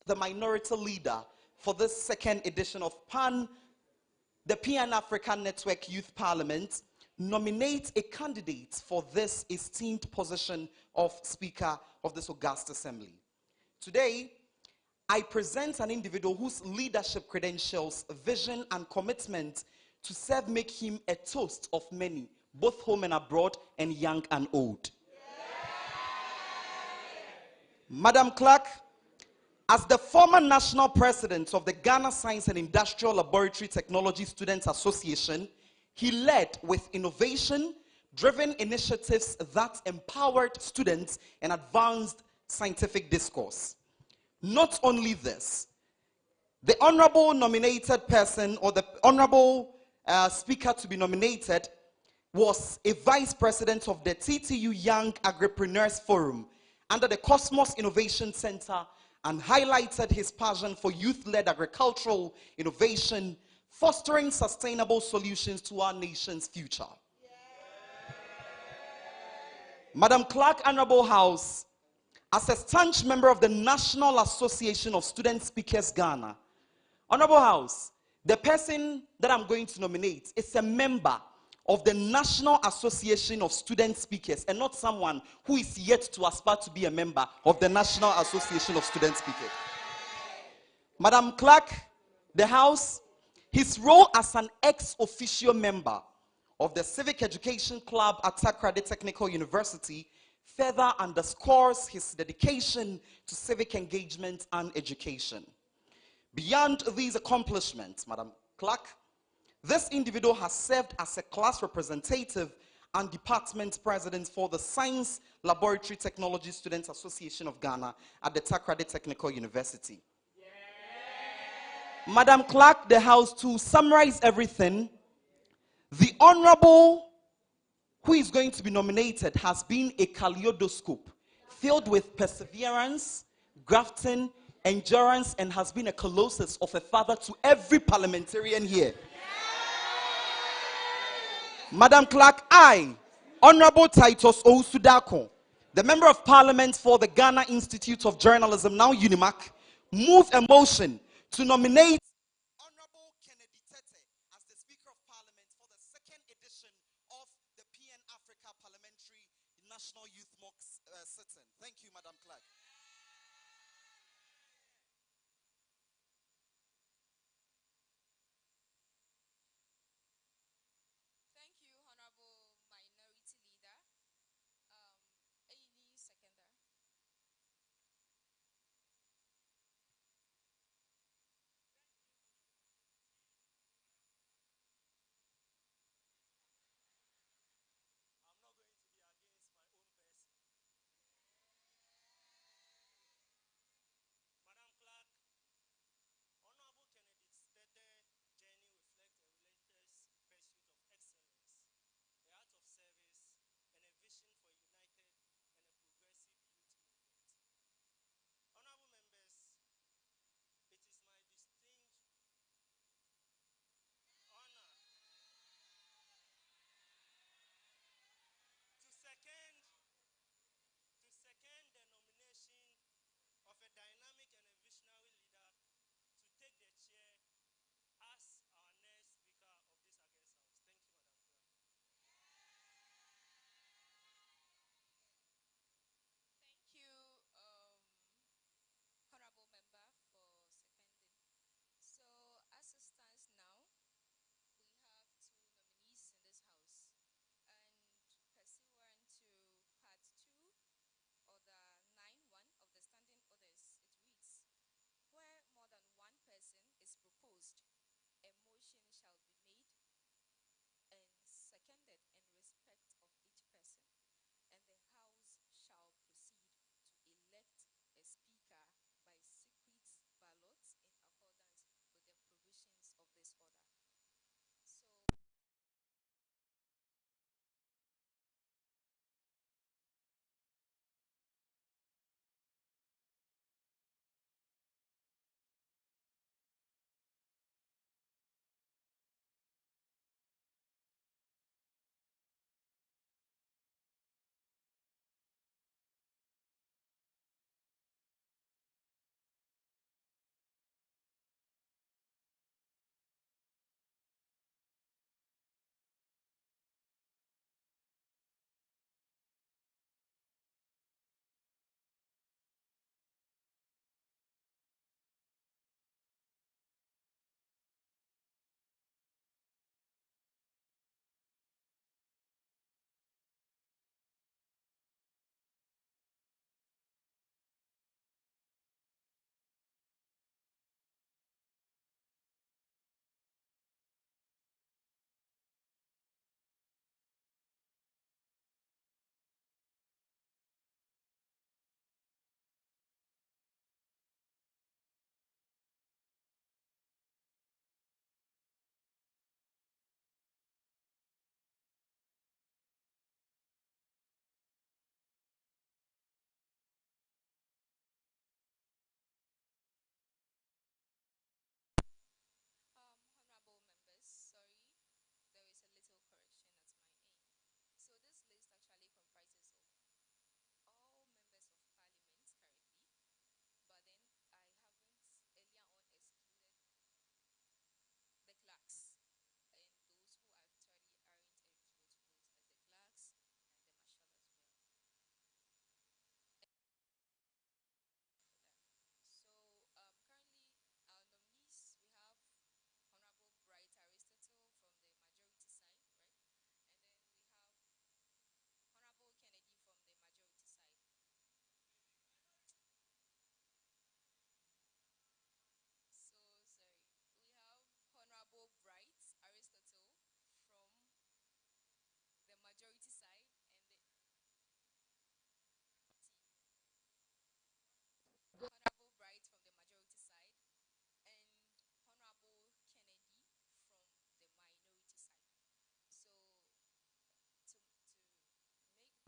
the minority leader for this second edition of the Pan-African Network Youth Parliament, nominate a candidate for this esteemed position of Speaker of this august assembly. Today, I present an individual whose leadership credentials, vision, and commitment to serve make him a toast of many, both home and abroad, and young and old. Madam Clerk, as the former national president of the Ghana Science and Industrial Laboratory Technology Students Association, he led with innovation-driven initiatives that empowered students and advanced scientific discourse. Not only this, the honorable nominated person, or the honorable speaker to be nominated, was a vice president of the TTU Young Agripreneurs Forum under the Cosmos Innovation Center, and highlighted his passion for youth-led agricultural innovation, fostering sustainable solutions to our nation's future. Madam Clerk, Honorable House, as a staunch member of the National Association of Student Speakers Ghana, Honorable House, the person that I'm going to nominate is a member of the National Association of Student Speakers, and not someone who is yet to aspire to be a member of the National Association of Student Speakers. Madam Clerk, the House, his role as an ex-officio member of the Civic Education Club at Takoradi Technical University further underscores his dedication to civic engagement and education. Beyond these accomplishments, Madam Clerk, this individual has served as a class representative and department president for the Science Laboratory Technology Students Association of Ghana at the Takoradi Technical University. Madam Clerk, the House, to summarize everything, the honorable who is going to be nominated has been a kaleidoscope filled with perseverance, grafting, endurance, and has been a colossus of a father to every parliamentarian here. Madam Clerk, I, Honorable Titus Ousudako, the Member of Parliament for the Ghana Institute of Journalism, now UNIMAC, move a motion to nominate Honorable Kennedy Tete as the Speaker of Parliament for the second edition of the Pan-Africa Parliamentary National Youth Mock Sitting. Thank you, Madam Clerk.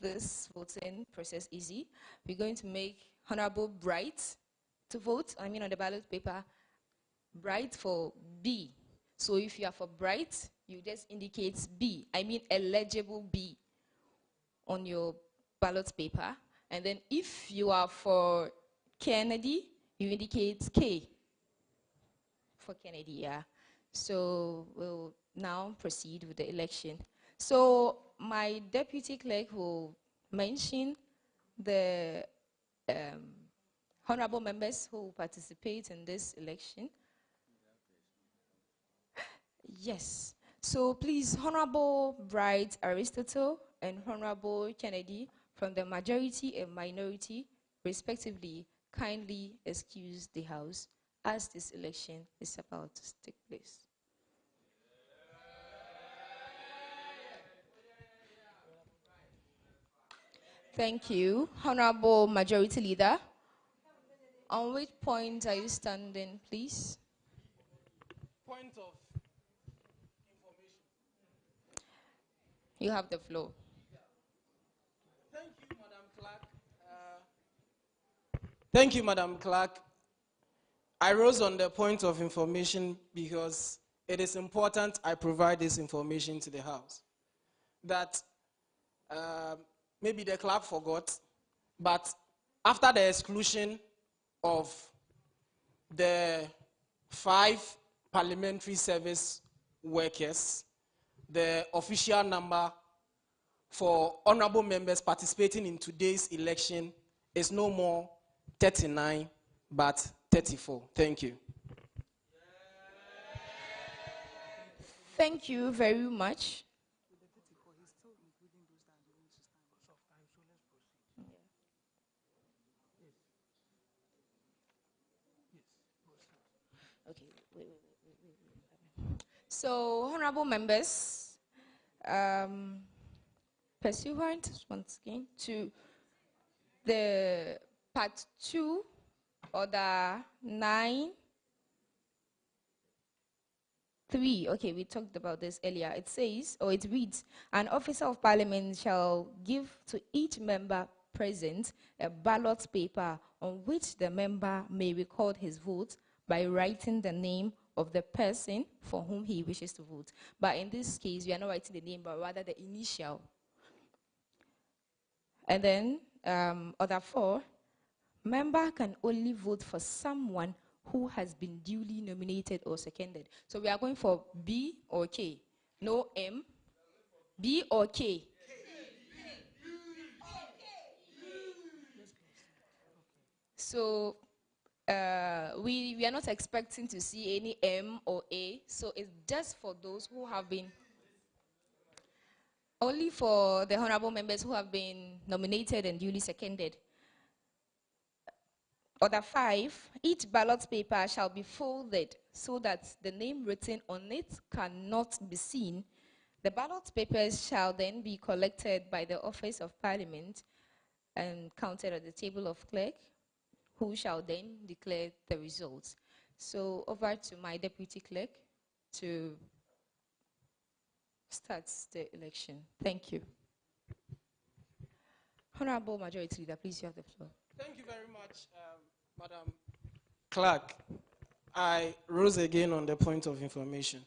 this voting process easy. We're going to make Honorable Bright to vote, I mean on the ballot paper, Bright for B. So if you are for Bright, you just indicate B, I mean eligible B on your ballot paper. And then if you are for Kennedy, you indicate K for Kennedy, yeah. So we'll now proceed with the election. So my deputy clerk will mention the honorable members who will participate in this election. Yes. So please, Honorable Bright Aristotle and Honorable Kennedy from the majority and minority, respectively, kindly excuse the House as this election is about to take place. Thank you. Honorable Majority Leader, on which point are you standing, please? Point of information. You have the floor. Thank you, Madam Clerk. Thank you, Madam Clerk. I rose on the point of information because it is important I provide this information to the House. That maybe the clerk forgot, but after the exclusion of the 5 parliamentary service workers, the official number for honorable members participating in today's election is no more 39, but 34. Thank you. Thank you very much. Okay, wait. So, honorable members, pursuant once again to the part 2 order 9 3. Okay, we talked about this earlier. It says, or it reads, an officer of parliament shall give to each member present a ballot paper on which the member may record his vote by writing the name of the person for whom he wishes to vote. But in this case, we are not writing the name, but rather the initial. And then, order 4, member can only vote for someone who has been duly nominated or seconded. So we are going for B or K. No M. B or K. So we are not expecting to see any M or A. So it's just for those who have been, only for the honorable members who have been nominated and duly seconded. Order 5, each ballot paper shall be folded so that the name written on it cannot be seen. The ballot papers shall then be collected by the Office of Parliament and counted at the table of clerk, who shall then declare the results. So over to my deputy clerk to start the election. Thank you. Honorable Majority Leader, please, you have the floor. Thank you very much, Madam Clerk. I rose again on the point of information.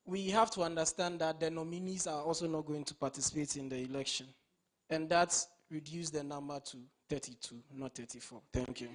We have to understand that the nominees are also not going to participate in the election. And that's reduced the number to 32, not 34. Thank you.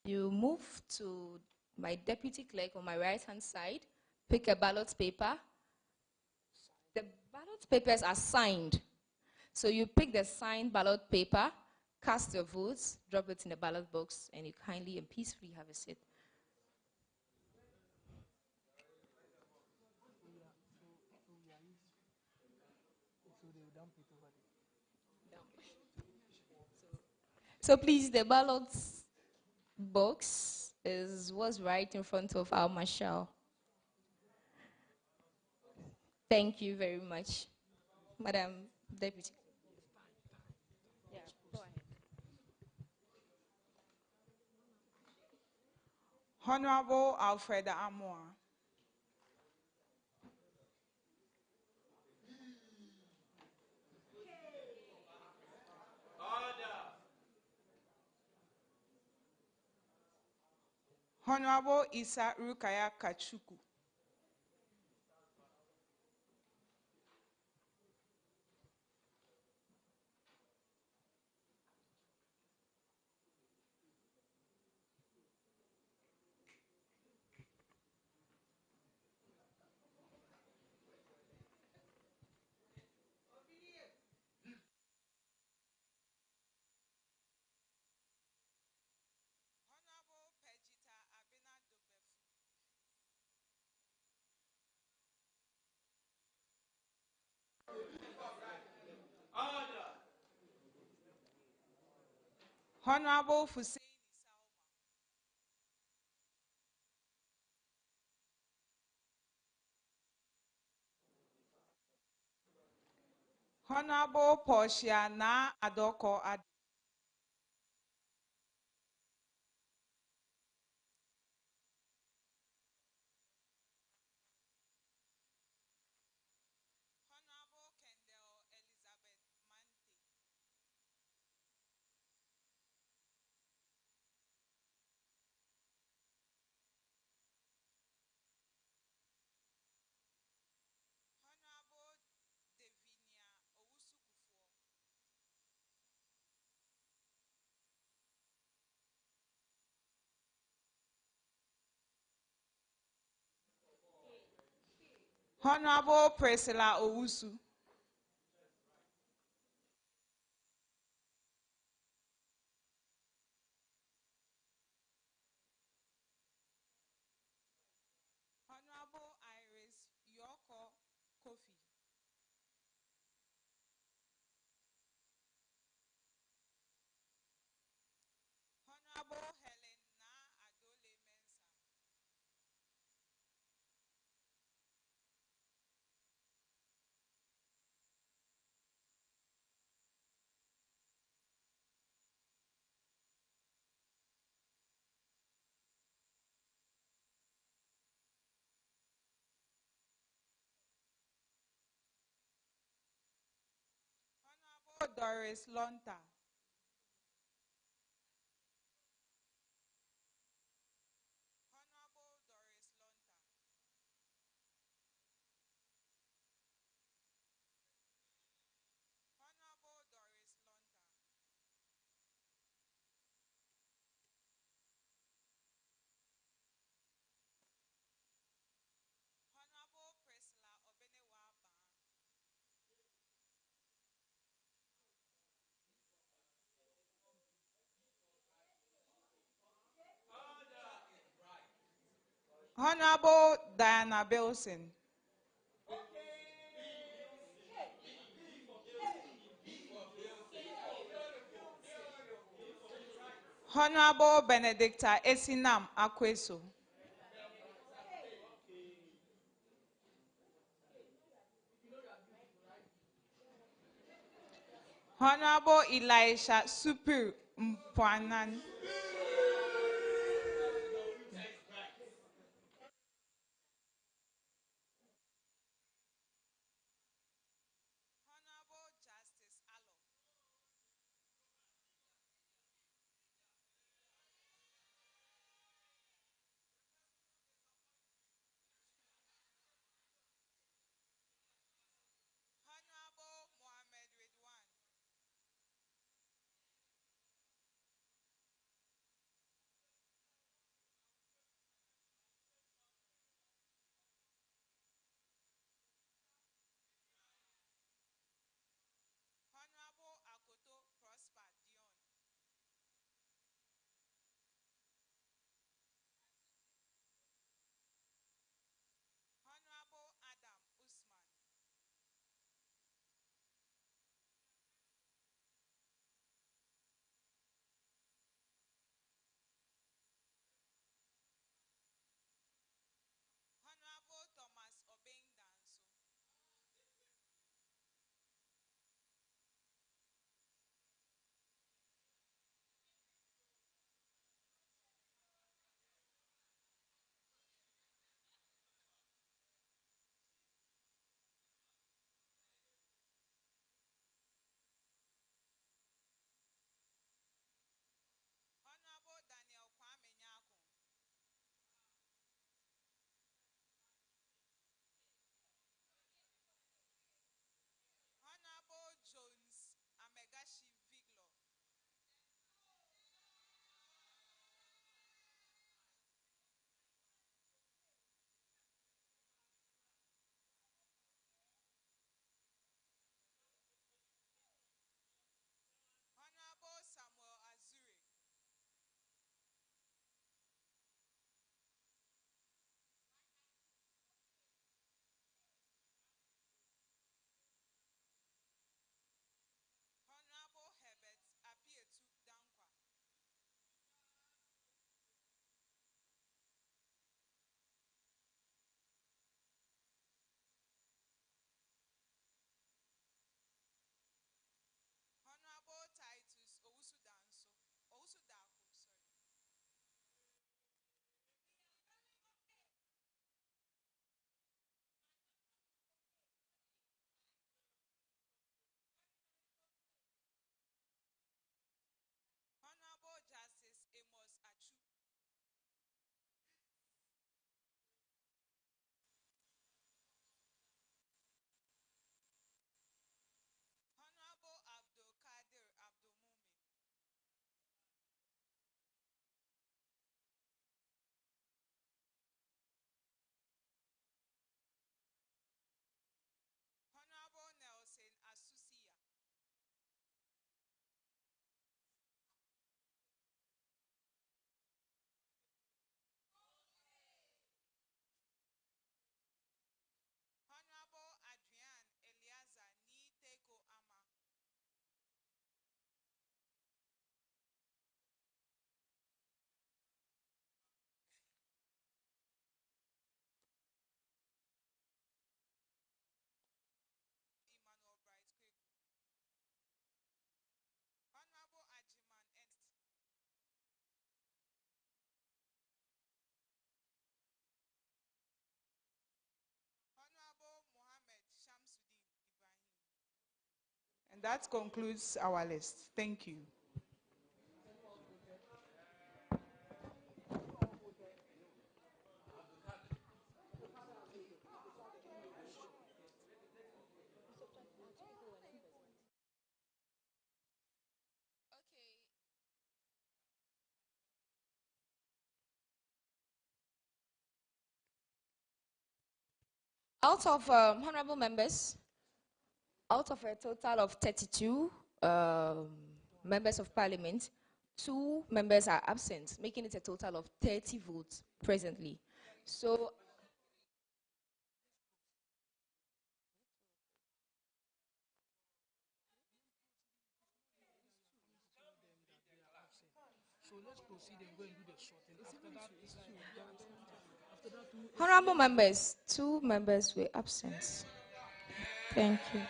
You move to my deputy clerk on my right-hand side, pick a ballot paper. The ballot papers are signed. So you pick the signed ballot paper, cast your votes, drop it in the ballot box, and you kindly and peacefully have a seat. So please, the ballot box was right in front of our marshal. Thank you very much, Madam Deputy. Yeah, go ahead. Honorable Alfreda Amoa. Honorable Isa Rukaya Kachuku. Honorable Hussein Honorable Portia Na Adoko Ad. Honorable Kendall Elizabeth Mante. Honorable Devinia Owusu-Kufuor. Honorable Priscilla Owusu. Honorable Iris Yoko Kofi. Honorable Helen Na Adole Mensah. Honorable Doris Lonta. Honorable Doris Lonta. Honorable Doris Lonta. Honorable Priscilla Obenewaba. Honorable Diana Bilson. Honorable Benedicta Esinam Akweso. Honorable Elisha Supir Mpwanan. Honorable Justice Allo. Honorable Mohammed Ridwan. That concludes our list. Thank you. Out of honorable members, out of a total of 32 members of parliament, 2 members are absent, making it a total of 30 votes presently. So, honorable members, 2 members were absent. Thank you.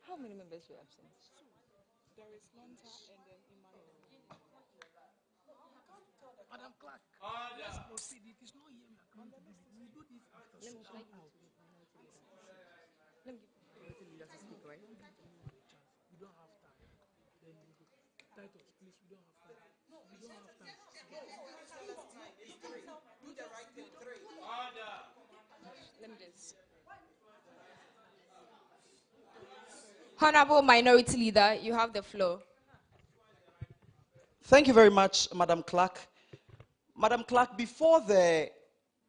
How many members were absent? There is Lonta and then Emmanuel. Madam Clerk, let's proceed. It is not here we are coming to do it. We do this after sorting out. Let me give priority leader to speak, right? We don't have time. Then we go. Titus, please, we don't have time. We don't have time. Let me just. Honorable Minority Leader, you have the floor. Thank you very much, Madam Clerk. Madam Clerk, before the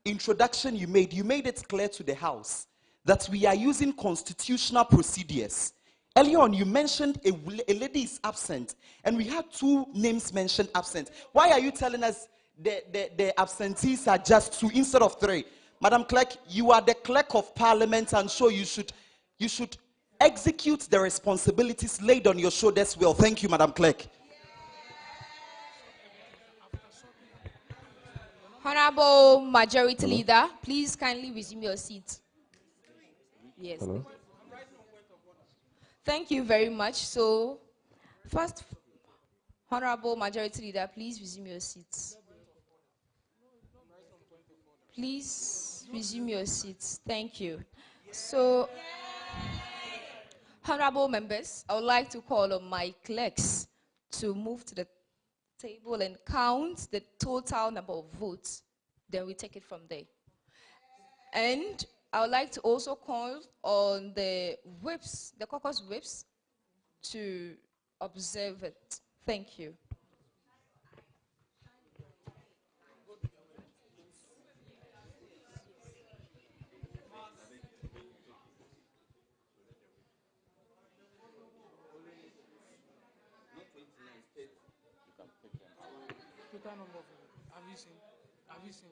introduction you made it clear to the House that we are using constitutional procedures. Earlier on, you mentioned a lady is absent, and we had 2 names mentioned absent. Why are you telling us the absentees are just 2 instead of 3? Madam Clerk, you are the Clerk of Parliament, and so you should execute the responsibilities laid on your shoulders well. Thank you, Madam Clerk. Honorable Majority Leader, please kindly resume your seat. Yes. Hello? Thank you very much. So, first, Honorable Majority Leader, please resume your seats. Please resume your seats. Thank you. So, honorable members, I would like to call on my clerks to move to the table and count the total number of votes. Then we take it from there. And I would like to also call on the whips, the caucus whips, to observe it. Thank you. Total number of them. Have you seen? Have you seen?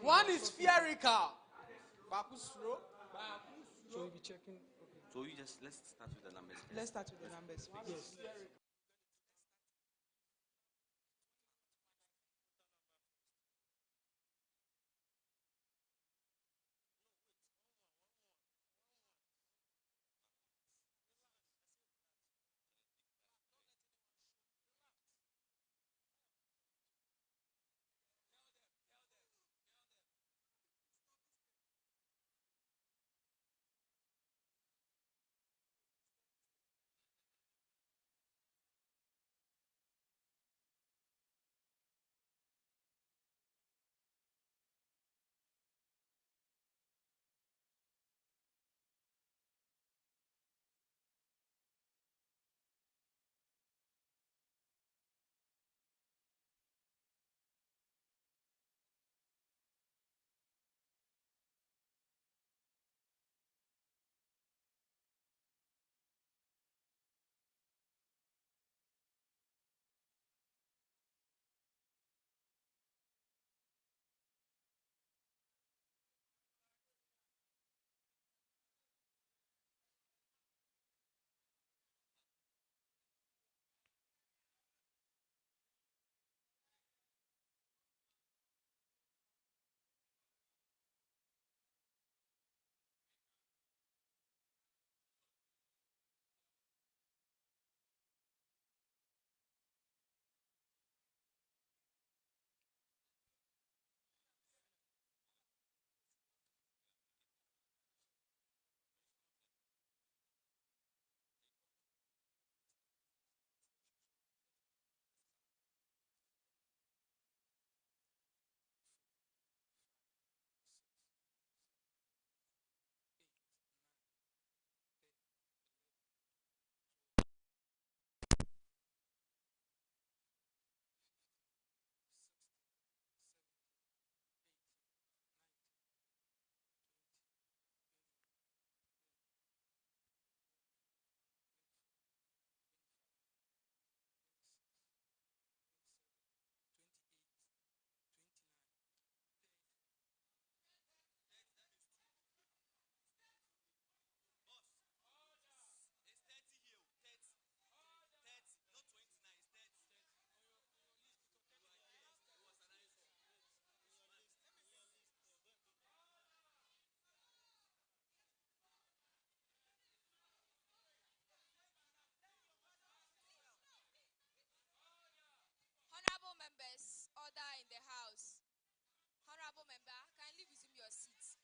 One is spherical. Bakusro. So we'll be checking. Okay. So let's start with the numbers. Let's start with the numbers. Please. Yes. members, order in the house. Honorable member, kindly resume your seats.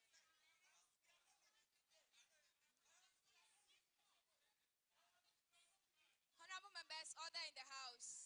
Honorable members, order in the house.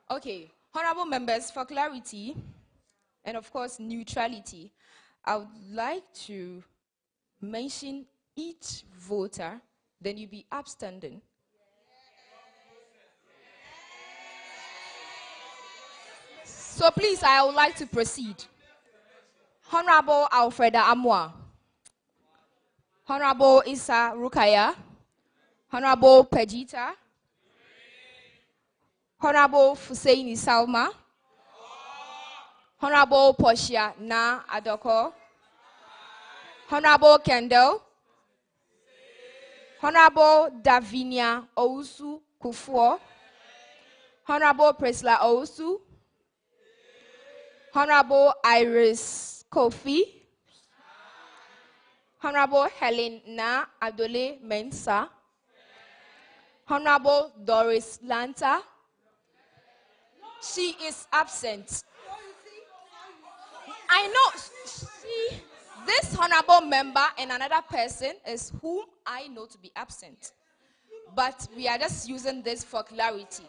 Okay. Honorable members, for clarity. Okay, honorable members, for clarity and of course neutrality, I would like to mention each voter, then you be abstaining. So please, I would like to proceed. Honorable Alfreda Amwa, Honorable Issa Rukaya, Honorable Pejita, Honorable Fuseini Salma, Honorable Portia Na Adoko, Honorable Kendall, Honorable Davinia Ousu Kufuor, Honorable Presla Ousu, Honorable Iris Kofi, Honorable Helen Na Adole Mensa, Honorable Doris Lanta. She is absent. I know, see, this honorable member and another person is whom I know to be absent. But we are just using this for clarity.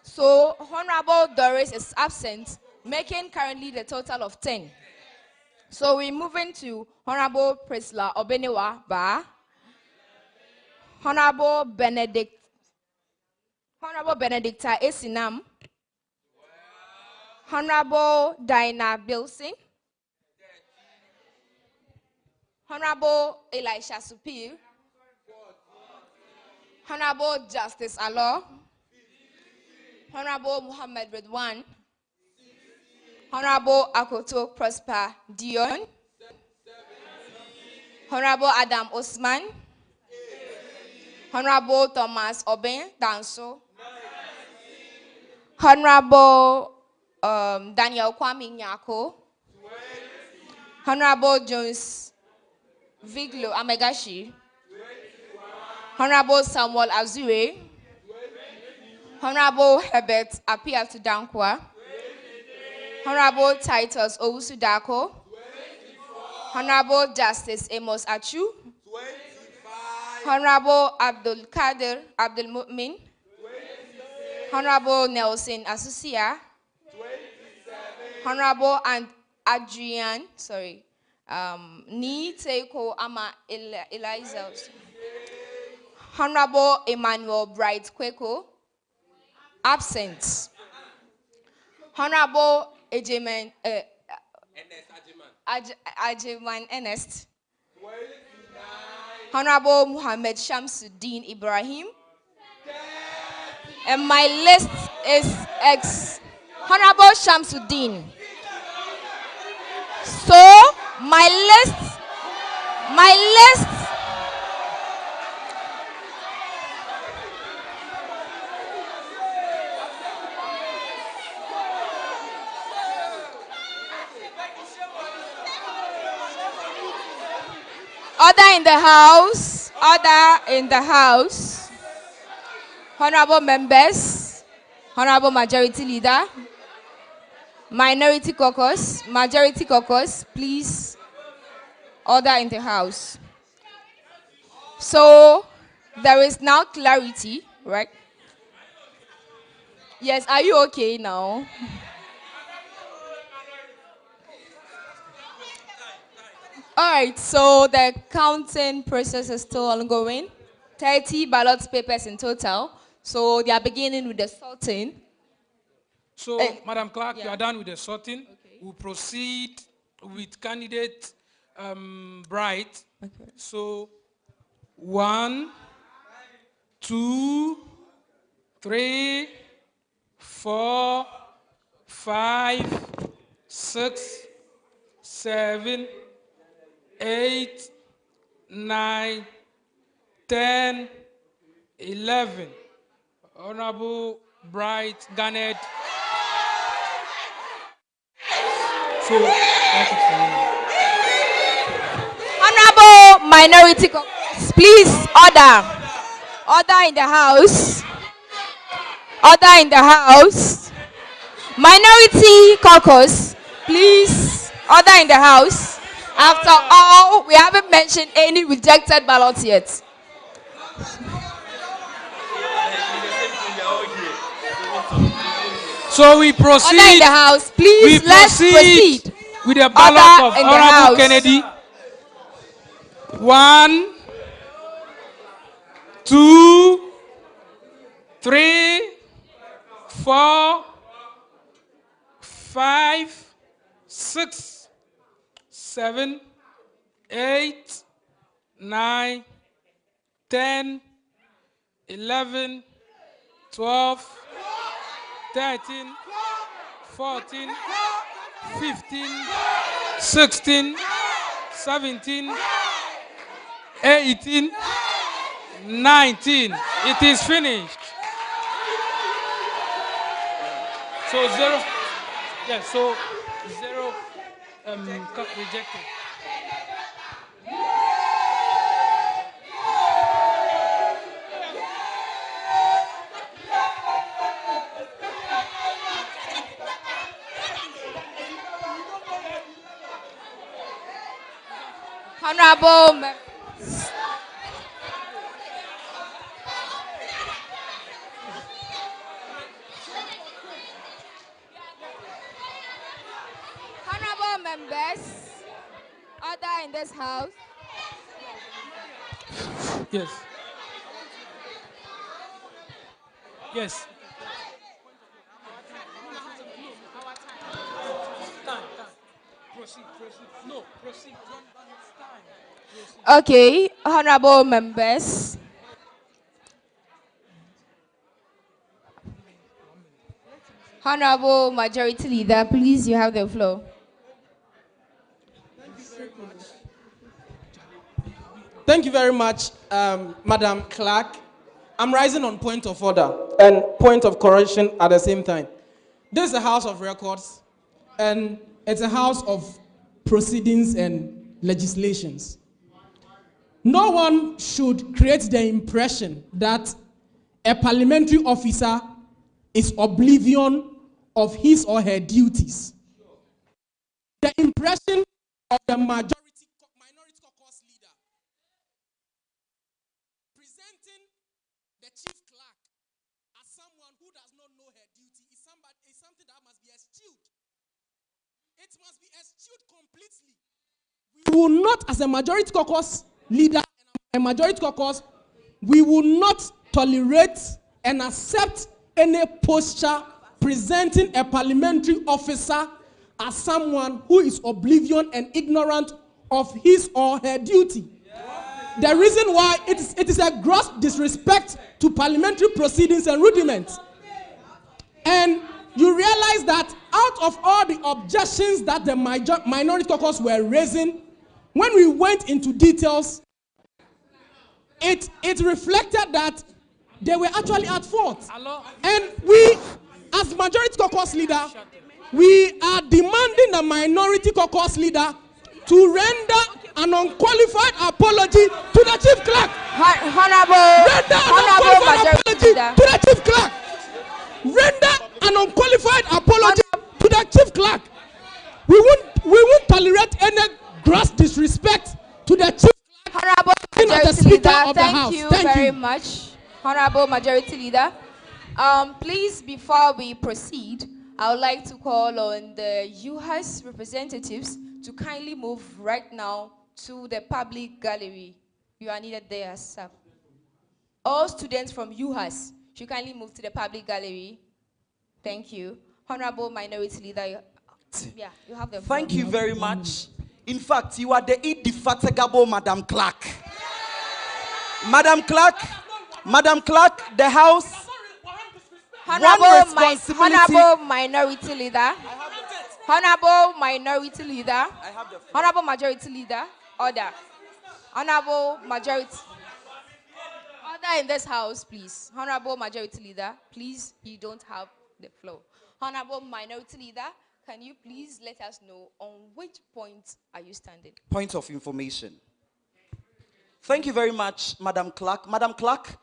So, Honorable Doris is absent, making currently the total of 10. So, we're moving to Honorable Prisla Obenewa Ba, Honorable Benedicta Esinam, Honorable Diana Bilson, Honorable Elisha Supir, Honorable Justice Alo, Honorable Muhammad Redwan, Honorable Akoto Prosper Dion, Honorable Adam Osman, Honorable Thomas Oben Danso, Honorable Daniel Kwame Nyako, Honorable Jones Viglo Amegashi, Honorable Samuel Azure, Honorable Herbert Apiatu Dankwa, Honorable Titus Owusu-Dako, Honorable Justice Amos Achu, Honorable Abdul Kadir Abdul Mu'min, Honorable Nelson Asusia. Honorable and Adrian, Ni Teko Ama Eliza. Honorable Emmanuel Bright Kweko, absent. Honorable Ajiman Ernest. Honorable Muhammad Shamsuddin Ibrahim. And my list is Honorable Shamsuddin. So my list. Order in the house. Honorable members, Honorable Majority Leader, Minority Caucus, Majority Caucus, please, order in the house. So, there is now clarity, right? Yes, are you okay now? All right, so the counting process is still ongoing. 30 ballot papers in total. So they are beginning with the sorting. So, Madam Clerk, you are done with the sorting. Okay. We'll proceed with candidate Bright. Okay. So, 1, 2, 3, 4, 5, 6, 7, 8, 9, 10, 11. Honorable Bright Garnet. So, that's it for you. Honorable Minority Caucus, please order. Order in the house. Order in the house. Minority Caucus, please order in the house. After all, we haven't mentioned any rejected ballots yet. So we proceed. Order in the house, please. Let's proceed with the ballot of Honorable Kennedy. 1, 2, 3, 4, 5, 6, 7, 8, 9, 10, 11, 12, 13, 14, 15, 16, 17, 18, 19. It is finished. So 0. Yes, so 0 rejected. Honorable members, order in this house. Yes. Yes. Proceed. Okay, honorable members. Honorable Majority Leader, please, you have the floor. Thank you very much, Madam Clerk. I'm rising on point of order and point of correction at the same time. This is a house of records, and it's a house of proceedings and legislations. No one should create the impression that a parliamentary officer is oblivion of his or her duties. The impression of the minority caucus leader presenting the chief clerk as someone anyone who does not know her duty is something that must be eschewed. It must be eschewed completely. We will not, as a majority caucus leader and a majority caucus, we will not tolerate and accept any posture presenting a parliamentary officer as someone who is oblivious and ignorant of his or her duty. The reason why it is a gross disrespect to parliamentary proceedings and rudiments. And you realize that out of all the objections that the minority caucus were raising, when we went into details, it reflected that they were actually at fault. And we, as majority caucus leader, we are demanding the minority caucus leader to render an unqualified apology to the chief clerk. Render an unqualified apology to the chief clerk. Render an unqualified apology to the chief clerk. We won't tolerate any gross disrespect to the chief clerk. Honorable Majority Leader, thank you very much. Honorable Majority Leader, please, before we proceed, I would like to call on the UHAS representatives to kindly move right now to the public gallery. You are needed there, sir. All students from UHAS should kindly move to the public gallery. Thank you. Honorable Minority Leader, you have the floor. Thank you very much. In fact, you are the indefatigable Madam Clerk. Madam Clerk, the House. Honorable Minority Leader. Honorable Minority Leader. Honorable Majority Leader. Order. Honorable Majority. Order in this house, please. Honorable Majority Leader, please, you don't have the floor. Honorable Minority Leader, can you please let us know on which point are you standing? Point of information. Thank you very much, Madam Clerk. Madam Clerk,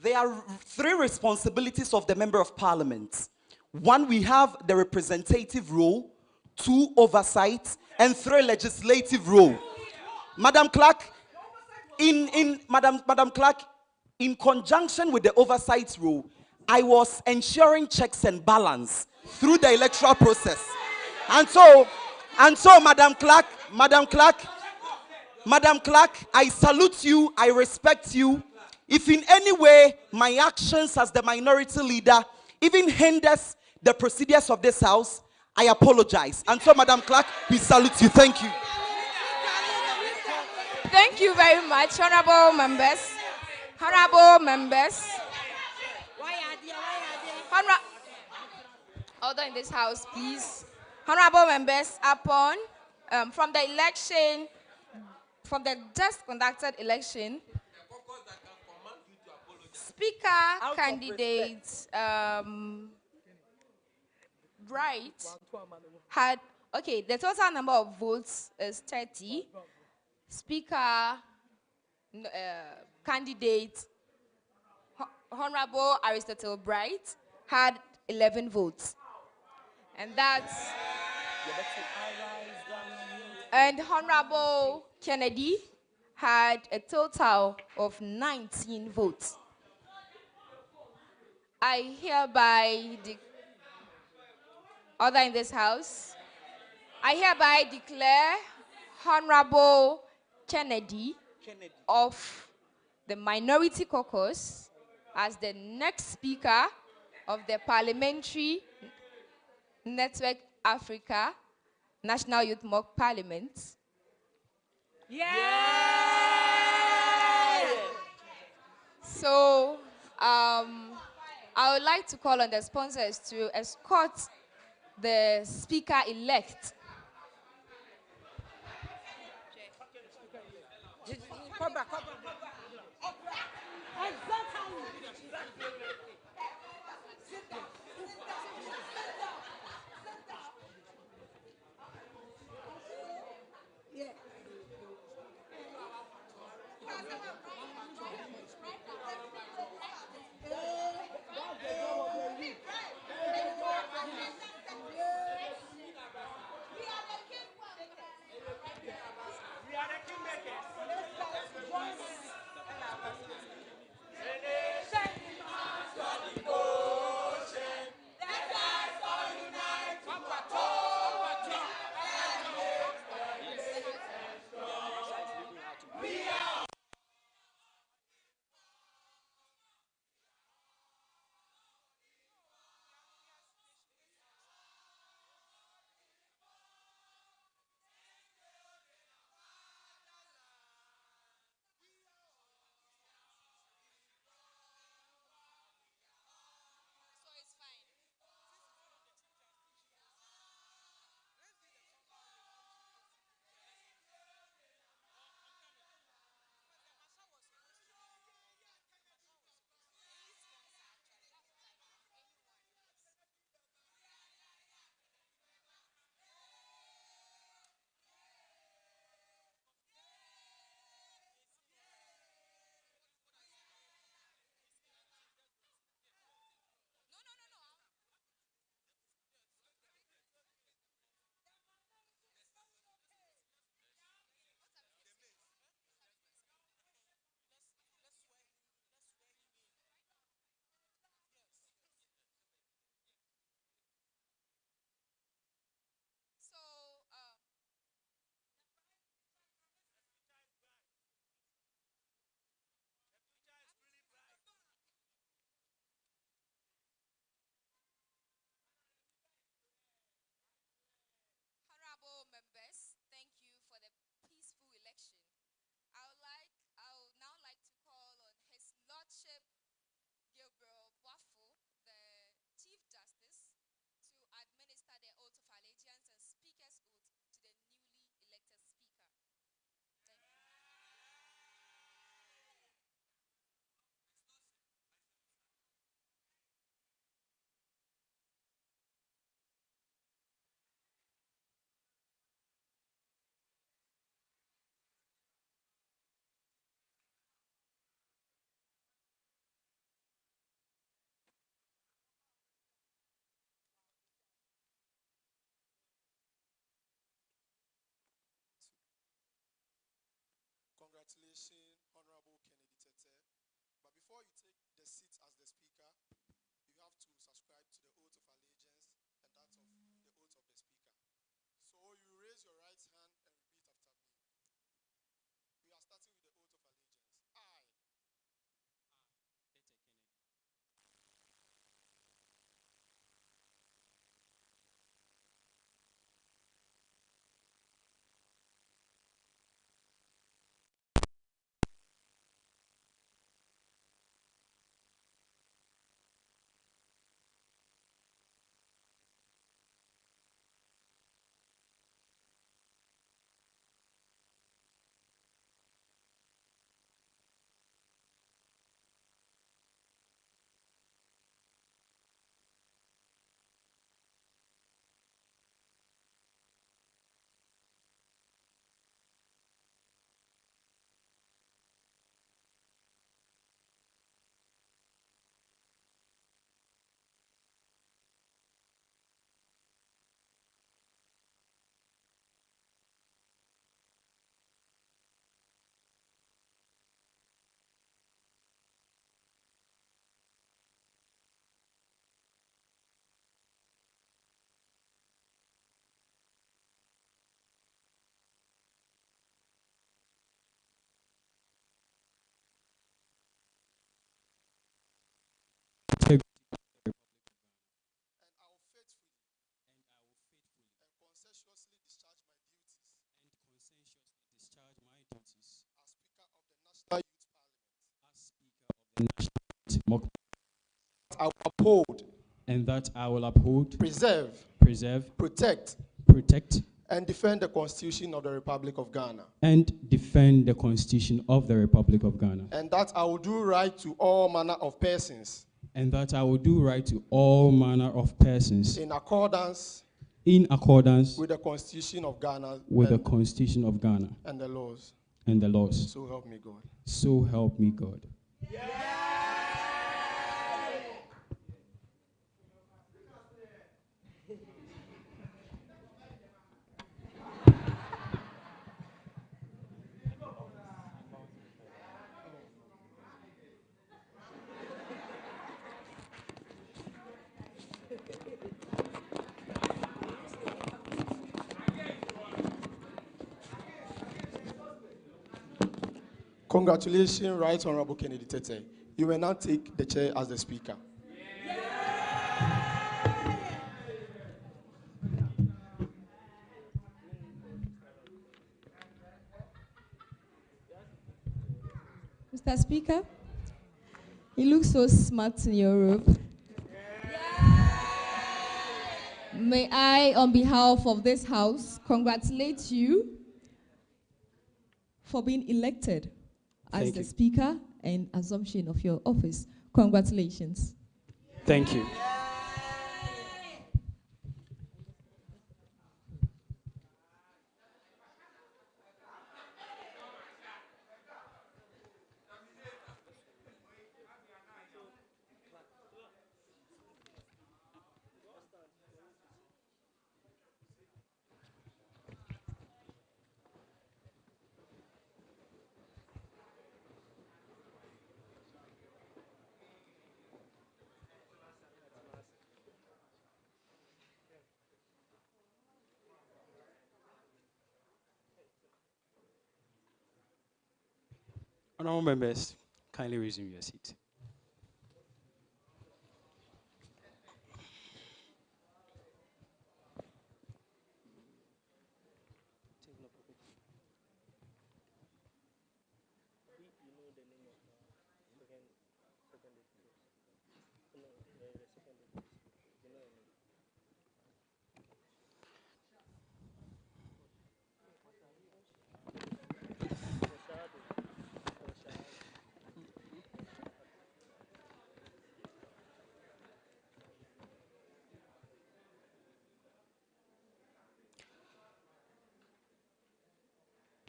there are three responsibilities of the Member of Parliament. One, we have the representative role. Two, oversight. And three, legislative role. Madam Clerk, Madam Clerk, in conjunction with the oversight role, I was ensuring checks and balance through the electoral process. And so, Madam Clerk, I salute you, I respect you. If in any way my actions as the minority leader even hinders the procedures of this house, I apologize. And so, Madam Clerk, we salute you. Thank you. Thank you very much, honorable members. Honorable members. Order in this house, please. Honorable members, upon from the just conducted election, Speaker candidate Bright had, the total number of votes is 30. Speaker candidate Honorable Aristotle Bright had 11 votes. And that's... And Honorable Kennedy had a total of 19 votes. I hereby order in this house. I hereby declare Honorable Kennedy of the Minority Caucus as the next Speaker of the Parliamentary Network Africa National Youth Mock Parliament. Yeah! So, I would like to call on the sponsors to escort the Speaker-elect. Congratulations, Honorable Kennedy Tete. But before you take the seat as the Speaker, you have to subscribe to the oath of allegiance and that of the oath of the Speaker. So you raise your right hand and repeat after me. We are starting with the oath of allegiance. I, and I will faithfully and conscientiously discharge my duties as Speaker of the National Youth Parliament. I will uphold, and that I will uphold, preserve, protect, protect, and defend the Constitution of the Republic of Ghana. and defend the Constitution of the Republic of Ghana. And that I will do right to all manner of persons And that I will do right to all manner of persons in accordance in accordance with the Constitution of Ghana with the Constitution of Ghana and the laws. and the laws. So help me God. So help me God. Congratulations, Right Honorable Kennedy Tete. You will now take the chair as the Speaker. Mr. Speaker, you look so smart in your robe. May I, on behalf of this House, congratulate you for being elected as Thank the you. Speaker and assumption of your office. Congratulations. Thank you. Honorable members, kindly resume your seat.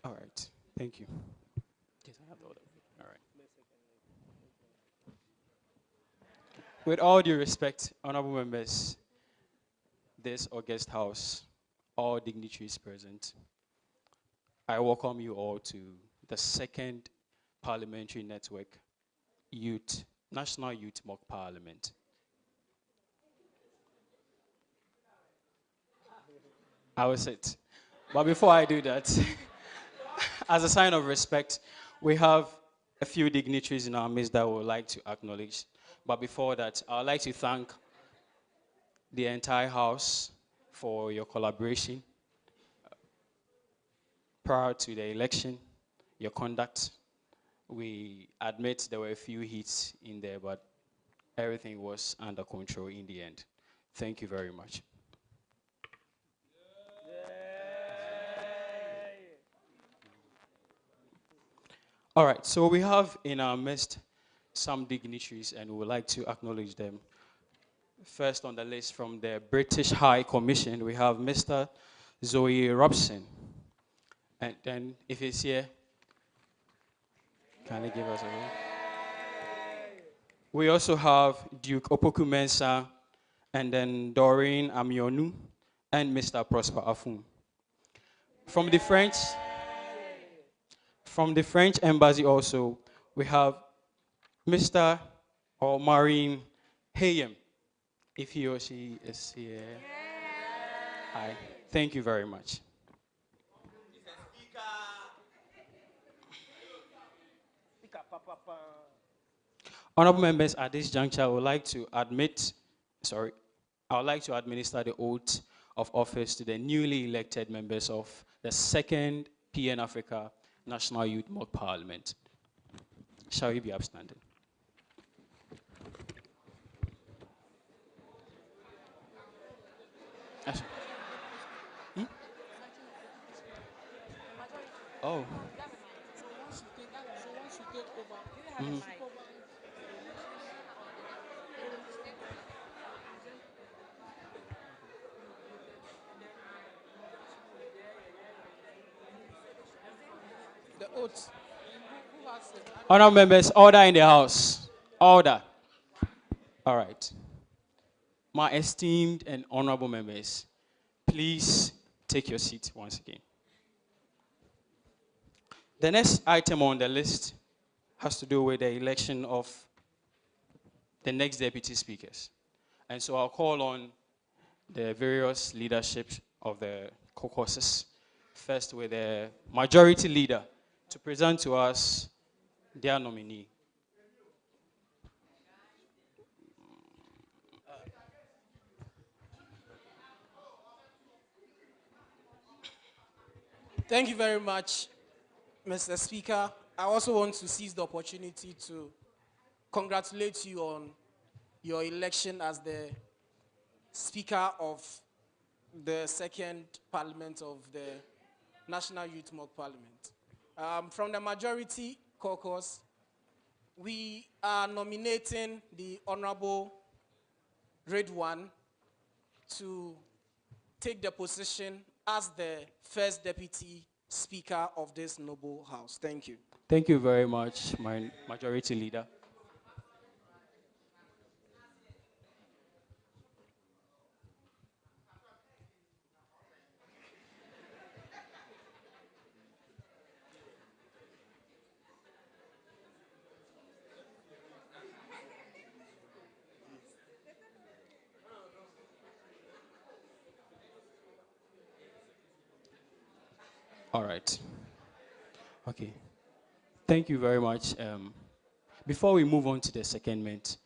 All right. Thank you. Yes, I have the order. All right. With all due respect, honorable members, this august house, all dignitaries present, I welcome you all to the second parliamentary network, National Youth Mock Parliament. I will sit. But before I do that, as a sign of respect, we have a few dignitaries in our midst that we would like to acknowledge. But before that, I would like to thank the entire House for your collaboration prior to the election, your conduct. We admit there were a few hits in there, but everything was under control in the end. Thank you very much. All right, so we have in our midst some dignitaries, and we would like to acknowledge them. First on the list from the British High Commission, we have Mr. Zoe Robson. And then, if he's here, can he give us a word? We also have Duke Opoku Mensah, and then Doreen Amionu, and Mr. Prosper Afun. From the French embassy also, we have Mr. or Marine Hayem, if he or she is here. Hi, thank you very much. Honorable members, at this juncture, I would like to administer the oath of office to the newly elected members of the second PN Africa National Youth Mock Parliament. Shall we be upstanding? Oh. Mm-hmm. The oath. Honorable members, order in the house. Order. All right. My esteemed and honorable members, please take your seat once again. The next item on the list has to do with the election of the next deputy speakers. And so I'll call on the various leadership of the caucuses, first with the majority leader, to present to us their nominee. Thank you very much, Mr. Speaker. I also want to seize the opportunity to congratulate you on your election as the Speaker of the second Parliament of the National Youth Mock Parliament. From the majority caucus, we are nominating the Honorable Redwan to take the position as the first deputy speaker of this noble house. Thank you. Thank you very much, my majority leader. All right. Okay. Thank you very much. Before we move on to the secondment,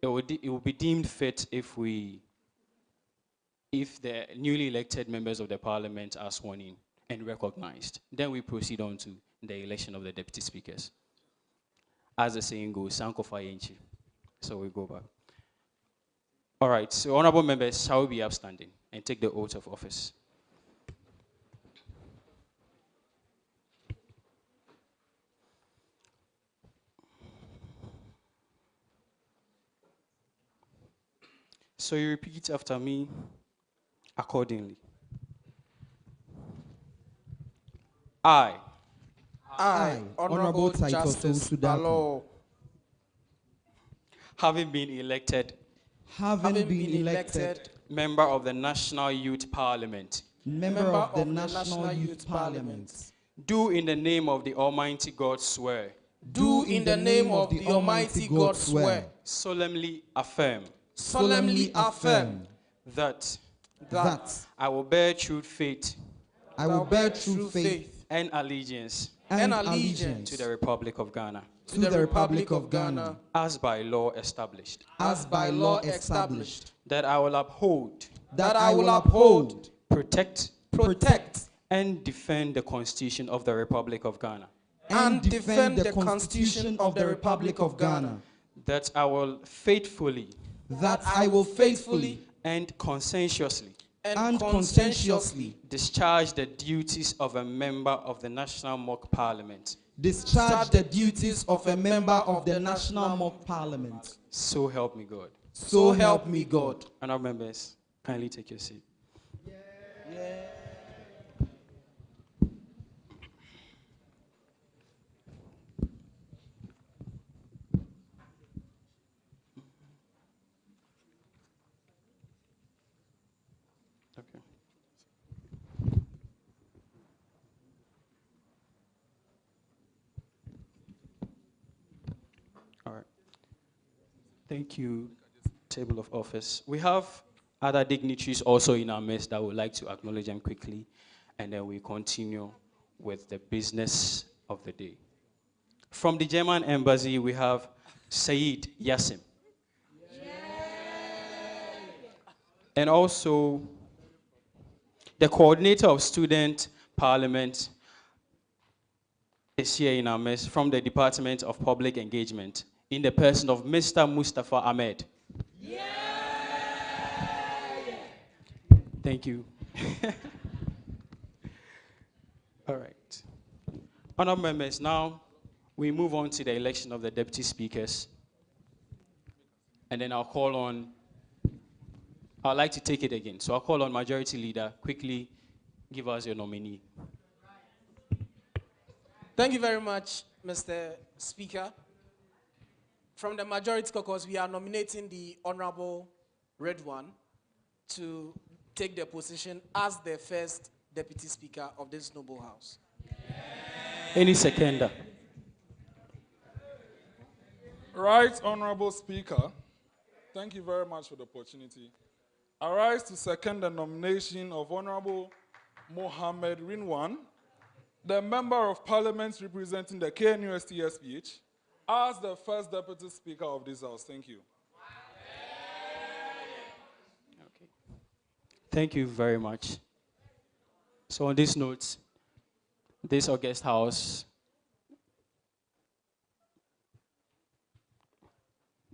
it will be deemed fit if the newly elected members of the parliament are sworn in and recognized. Then we proceed on to the election of the deputy speakers. As the saying goes, Sankofa Yenchi. So we go back. All right, so honorable members, shall we be upstanding and take the oath of office? So you repeat after me accordingly. I, Honorable Justice Balo, having been elected member of the National Youth Parliament, member of the National Youth Parliament, do in the name of the Almighty God swear, do in the name of the Almighty God swear, solemnly affirm solemnly affirm that that I will bear true faith I will bear true faith and allegiance and allegiance to the Republic of Ghana, to the Republic of Ghana, as by law established, as by law established, that I will uphold, that I will uphold, protect, protect, and defend the Constitution of the Republic of Ghana, and defend the Constitution of the Republic of Ghana, that I will faithfully and conscientiously discharge the duties of a member of the National Mock Parliament. Discharge the duties of a member of the National Mock Parliament. So help me God. So help me God. Honourable members, kindly take your seat. Okay. All right. Thank you, table of office. We have other dignitaries also in our midst that would like to acknowledge them quickly, and then we continue with the business of the day. From the German embassy, we have Said Yassim. And also the coordinator of student parliament is here in our midst from the Department of Public Engagement in the person of Mr. Mustafa Ahmed. Thank you. All right. Honourable members, now we move on to the election of the deputy speakers. And then I'd like to take it again. So I'll call on Majority Leader, quickly give us your nominee. Thank you very much, Mr. Speaker. From the Majority Caucus, we are nominating the Honorable Red One to take the position as the first Deputy Speaker of this noble house. Any seconder? Right, Honorable Speaker. Thank you very much for the opportunity. I rise to second the nomination of Honorable Mohammed Rinwan, the Member of Parliament representing the KNUST SPH, as the first Deputy Speaker of this House. Thank you. Okay. Thank you very much. So on this note, this August House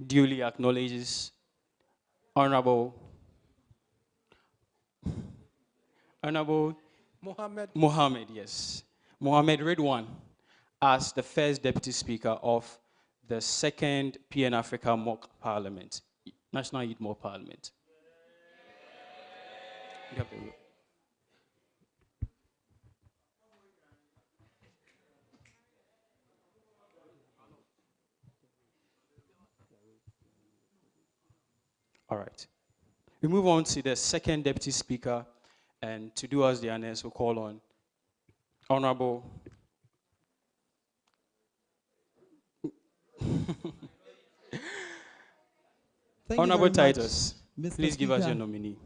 duly acknowledges Honorable Mohammed, yes. Mohammed Ridwan as the first Deputy Speaker of the second PN Africa Mock Parliament, National Youth Mock Parliament. All right. We move on to the second Deputy Speaker, and to do us the honors, we'll call on Honorable Honorable Titus. Please give us your nominee.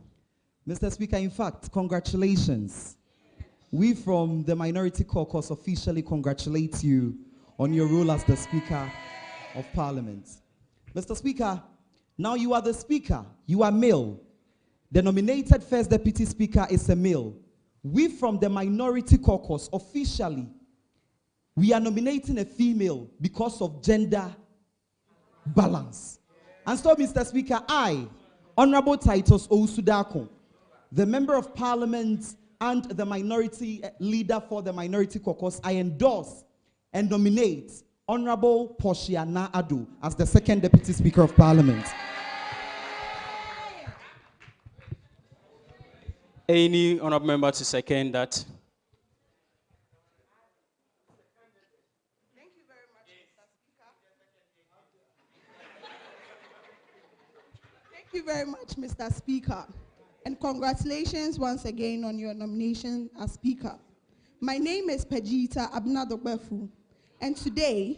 Mr. Speaker, in fact, congratulations. We from the Minority Caucus officially congratulate you on your role as the Speaker of Parliament. Mr. Speaker, now you are the Speaker. You are male. The nominated first Deputy Speaker is a male. We from the Minority Caucus officially, we are nominating a female because of gender balance. And so, Mr. Speaker, I, Honorable Titus Ousudako, the Member of Parliament and the Minority Leader for the Minority Caucus, I endorse and nominate Honorable Portia Adu as the second Deputy Speaker of Parliament. Any honorable member to second that? Thank you very much, Mr. Speaker. Thank you very much, Mr. Speaker. And congratulations once again on your nomination as Speaker. My name is Pejita Abna Dogbefu, and today,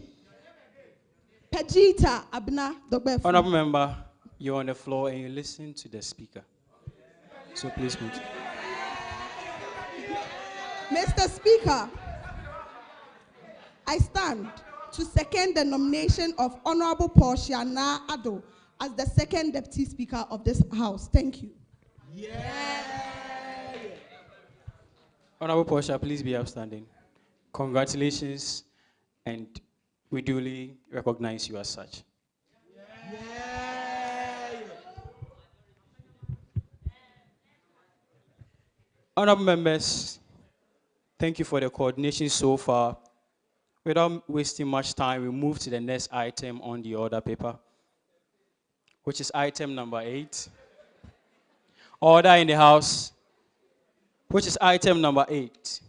Pejita Abna Dogbefu. Honorable member, you're on the floor and you listen to the speaker. So please continue. Mr. Speaker, I stand to second the nomination of Honorable Portia Na Ado as the second Deputy Speaker of this House. Thank you. Honorable Portia, please be upstanding. Congratulations, and we duly recognize you as such. Honorable members, thank you for the coordination so far. Without wasting much time, we move to the next item on the order paper, which is item number 8. Order in the House, which is item number 8,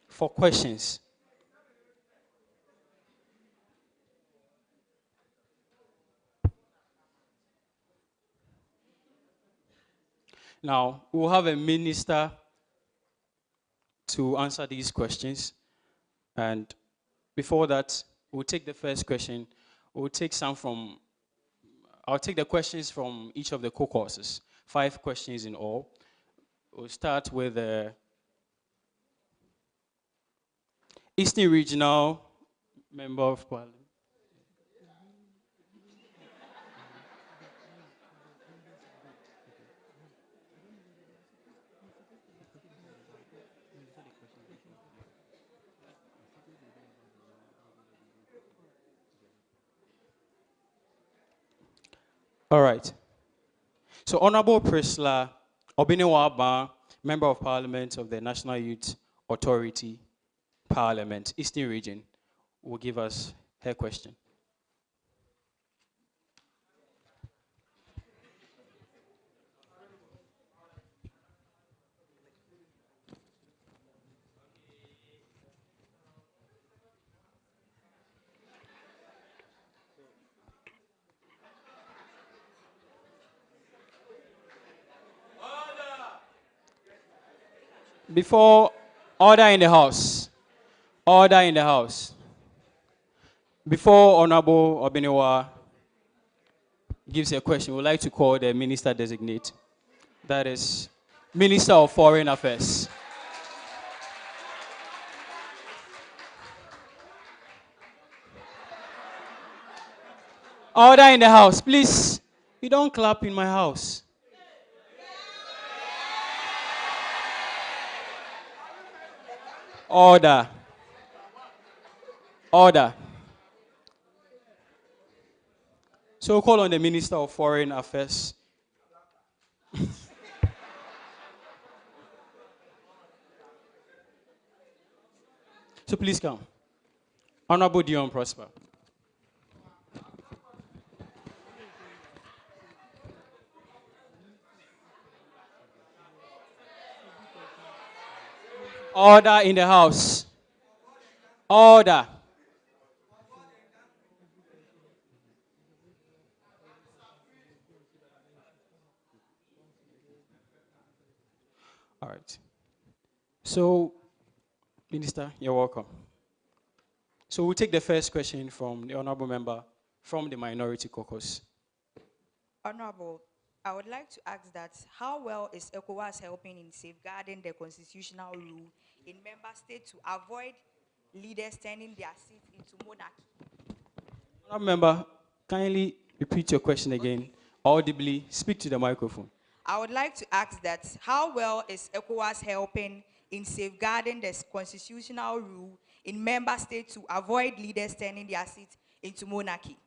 for questions. Now, we'll have a minister to answer these questions. And before that, we'll take the first question. I'll take the questions from each of the co-causes, 5 questions in all. We'll start with the Eastern Regional Member of Parliament. All right. So Honorable Priscilla Obinewaba, Member of Parliament of the National Youth Authority, Parliament, Eastern Region, will give us her question. Before, order in the House. Order in the House. Before Honorable Obinewa gives a question, we'd like to call the Minister Designate. That is Minister of Foreign Affairs. Order in the House. Please, you don't clap in my house. Order. Order. So we'll call on the Minister of Foreign Affairs. So please come. Honorable Dion Prosper. Order in the House. Order. All right. So, Minister, you're welcome. So we'll take the first question from the Honorable Member from the Minority Caucus. Honorable, I would like to ask that how well is ECOWAS helping in safeguarding the constitutional rule in member states to avoid leaders turning their seats into monarchy? Honorable Member, kindly repeat your question again. Audibly, speak to the microphone. I would like to ask that how well is ECOWAS helping in safeguarding the constitutional rule in member states to avoid leaders turning their seats into monarchy?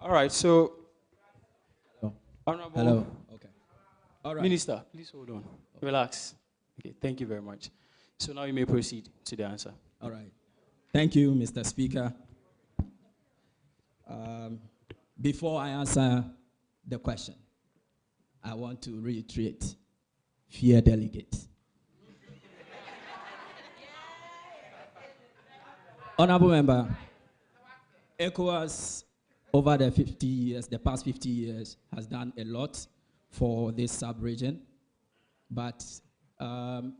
All right, so, Hello. Honorable Hello. Okay. All right. Minister, please hold on. Relax. Okay, thank you very much. So now you may proceed to the answer. All right. Thank you, Mr. Speaker. Before I answer the question, I want to reiterate, fear delegates. Honorable Member, ECOWAS, over the 50 years, the past 50 years, has done a lot for this sub-region, but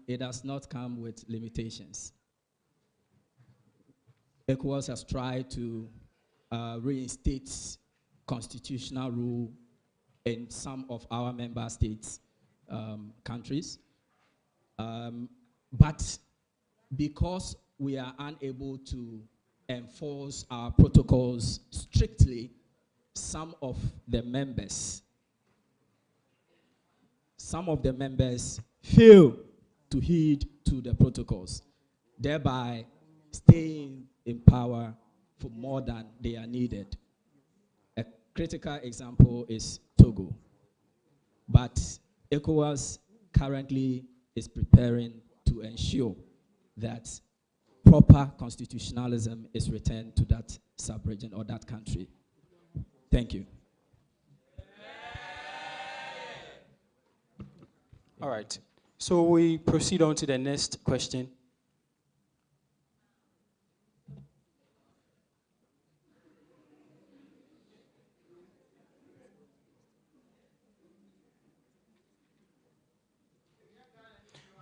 it has not come with limitations. ECOWAS has tried to reinstate constitutional rule in some of our member states, countries. But because we are unable to enforce our protocols strictly, some of the members fail to heed to the protocols, thereby staying in power for more than they are needed. A critical example is Togo. But ECOWAS currently is preparing to ensure that proper constitutionalism is returned to that sub-region or that country. Thank you. All right. So we proceed on to the next question.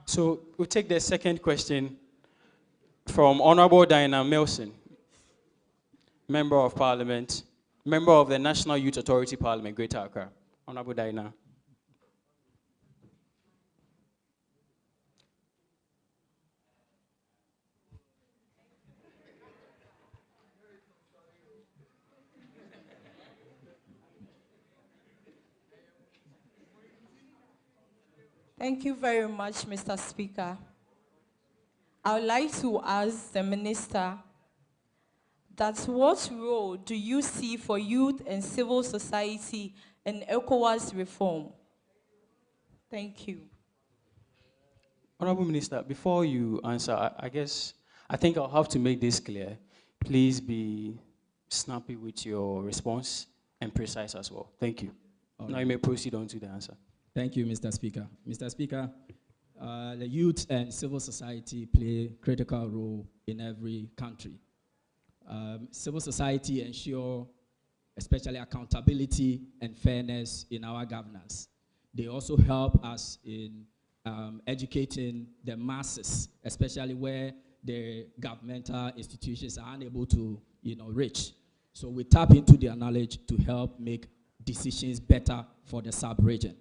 So we'll take the second question from Honorable Diana Milson, Member of Parliament, Member of the National Youth Authority Parliament, Greater Accra. Honorable Diana. Thank you very much, Mr. Speaker. I would like to ask the Minister that what role do you see for youth and civil society in ECOWAS reform? Thank you. Honorable Minister, before you answer, I think I'll have to make this clear. Please be snappy with your response and precise as well. Thank you. Now you may proceed on to the answer. Thank you, Mr. Speaker. Mr. Speaker, the youth and civil society play a critical role in every country. Civil society ensure especially accountability and fairness in our governance. They also help us in educating the masses, especially where the governmental institutions are unable to reach. So we tap into their knowledge to help make decisions better for the sub-region.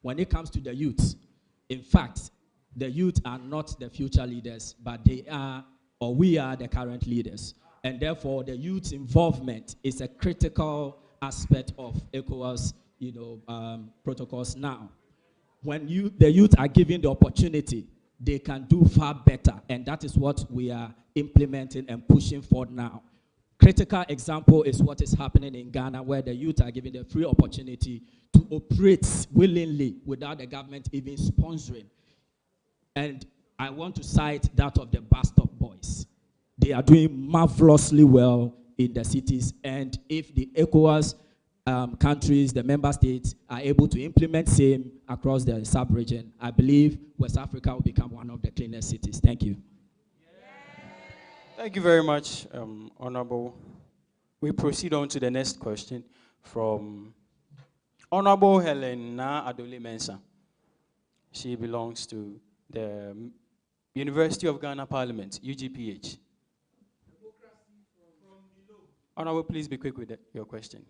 When it comes to the youth, in fact, the youth are not the future leaders, but they are, or we are the current leaders. And therefore, the youth involvement is a critical aspect of ECOWAS, protocols now. When the youth are given the opportunity, they can do far better, and that is what we are implementing and pushing for now. Critical example is what is happening in Ghana, where the youth are given the free opportunity to operate willingly without the government even sponsoring. And I want to cite that of the bus stop boys. They are doing marvelously well in the cities, and if the ECOWAS countries, the member states, are able to implement same across the sub-region, I believe West Africa will become one of the cleanest cities. Thank you. Thank you very much, Honorable. We proceed on to the next question from Honorable Helena Adole Mensah. She belongs to the University of Ghana Parliament, UGPH. Honorable, please be quick with your question.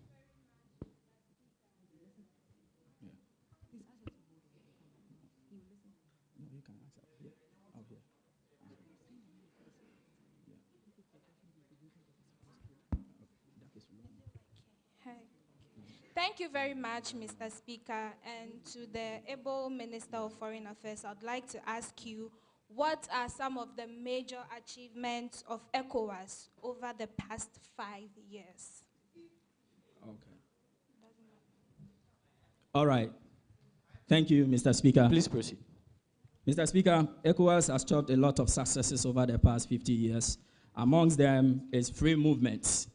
Thank you very much, Mr. Speaker. And to the able Minister of Foreign Affairs, I'd like to ask you, what are some of the major achievements of ECOWAS over the past 5 years? Okay. All right. Thank you, Mr. Speaker. Please proceed. Mr. Speaker, ECOWAS has achieved a lot of successes over the past 50 years. Amongst them is free movement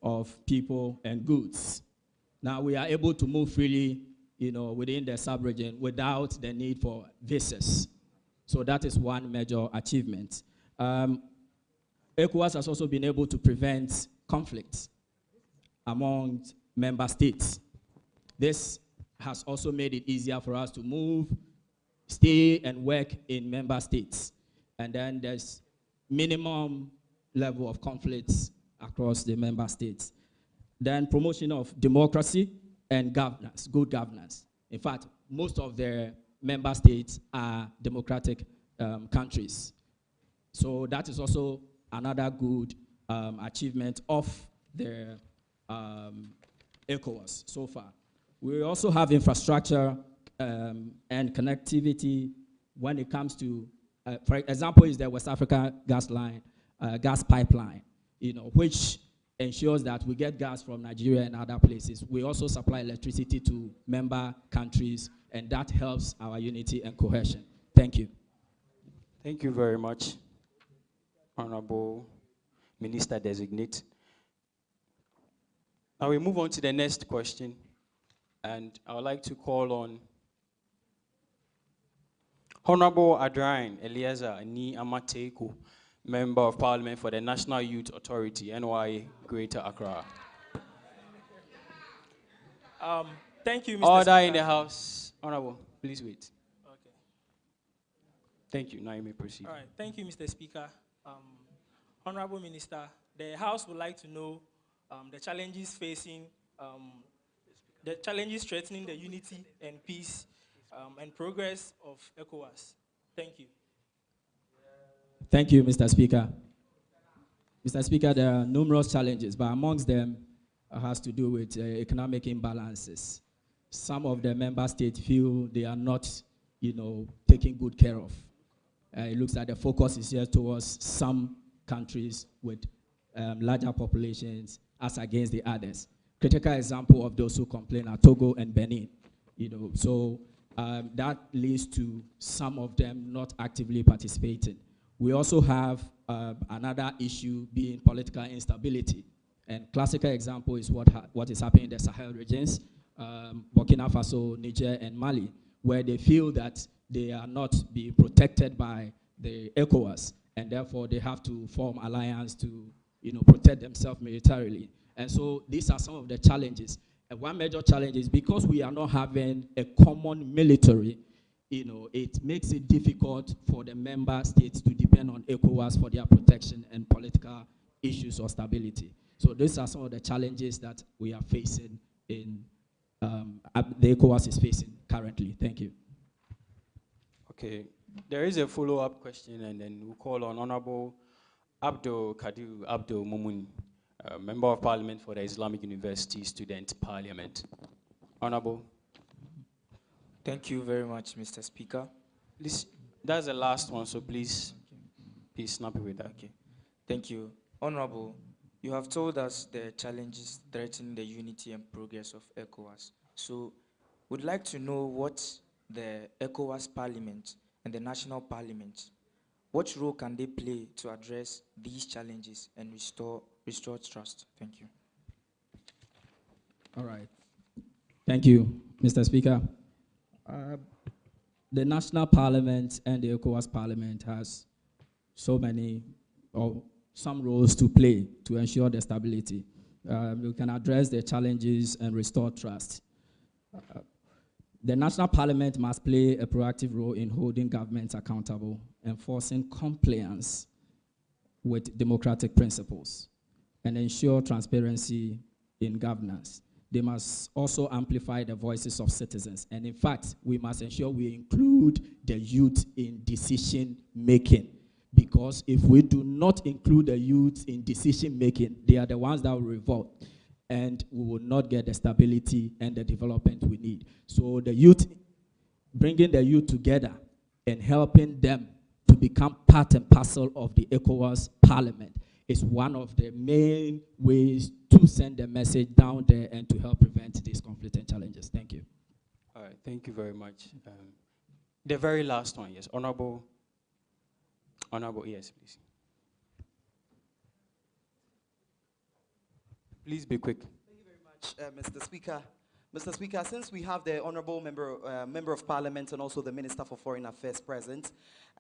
of people and goods. Now we are able to move freely, within the sub-region without the need for visas. So that is one major achievement. ECOWAS has also been able to prevent conflicts among member states. This has also made it easier for us to move, stay, and work in member states. And then there's minimum level of conflicts across the member states. Then promotion of democracy and governance, good governance. In fact, most of the member states are democratic countries. So that is also another good achievement of the ECOWAS so far. We also have infrastructure and connectivity when it comes to, for example, is the West Africa gas line, gas pipeline, which ensures that we get gas from Nigeria and other places. We also supply electricity to member countries, and that helps our unity and cohesion. Thank you. Thank you very much, Honorable Minister Designate. Now we move on to the next question, and I would like to call on Honorable Adrain Eliezer Ani Amateku, Member of Parliament for the National Youth Authority, NY Greater Accra. Thank you, Mr. Order Speaker. in the House. Honorable, please wait. Okay. Thank you. Now you may proceed. All right. Thank you, Mr. Speaker. Honorable Minister, the House would like to know the challenges facing, the challenges threatening the unity and peace and progress of ECOWAS. Thank you. Thank you, Mr. Speaker. Mr. Speaker, there are numerous challenges, but amongst them has to do with economic imbalances. Some of the member states feel they are not, taken good care of. It looks like the focus is here towards some countries with larger populations as against the others. Critical example of those who complain are Togo and Benin. So that leads to some of them not actively participating. We also have another issue being political instability. And classical example is what is happening in the Sahel regions, Burkina Faso, Niger, and Mali, where they feel that they are not being protected by the ECOWAS, and therefore they have to form alliance to protect themselves militarily. And so these are some of the challenges. And one major challenge is because we are not having a common military, it makes it difficult for the member states to depend on ECOWAS for their protection and political issues or stability. So these are some of the challenges that we are facing in, the ECOWAS is facing currently. Thank you. Okay, there is a follow-up question, and then we'll call on Honorable Abdul Kadir Abdul Mumuni, Member of Parliament for the Islamic University Student Parliament. Honorable. Thank you very much, Mr. Speaker. Please, that's the last one, so please snap it with that. Okay. Thank you. Honorable, you have told us the challenges threatening the unity and progress of ECOWAS. So, we'd like to know what the ECOWAS Parliament and the National Parliament, what role can they play to address these challenges and restore trust? Thank you. All right. Thank you, Mr. Speaker. The National Parliament and the ECOWAS Parliament has so many, or some roles to play to ensure the stability. We can address the challenges and restore trust. The National Parliament must play a proactive role in holding governments accountable, enforcing compliance with democratic principles, and ensure transparency in governance. They must also amplify the voices of citizens. And in fact, we must ensure we include the youth in decision making. Because if we do not include the youth in decision making, they are the ones that will revolt. And we will not get the stability and the development we need. So the youth, bringing the youth together and helping them to become part and parcel of the ECOWAS Parliament is one of the main ways to send the message down there and to help prevent these conflicts and challenges. Thank you. All right, thank you very much. The very last one, yes. Honorable, yes, please. Please be quick. Thank you very much, Mr. Speaker. Mr. Speaker, since we have the Honorable Member of Parliament and also the Minister for Foreign Affairs present,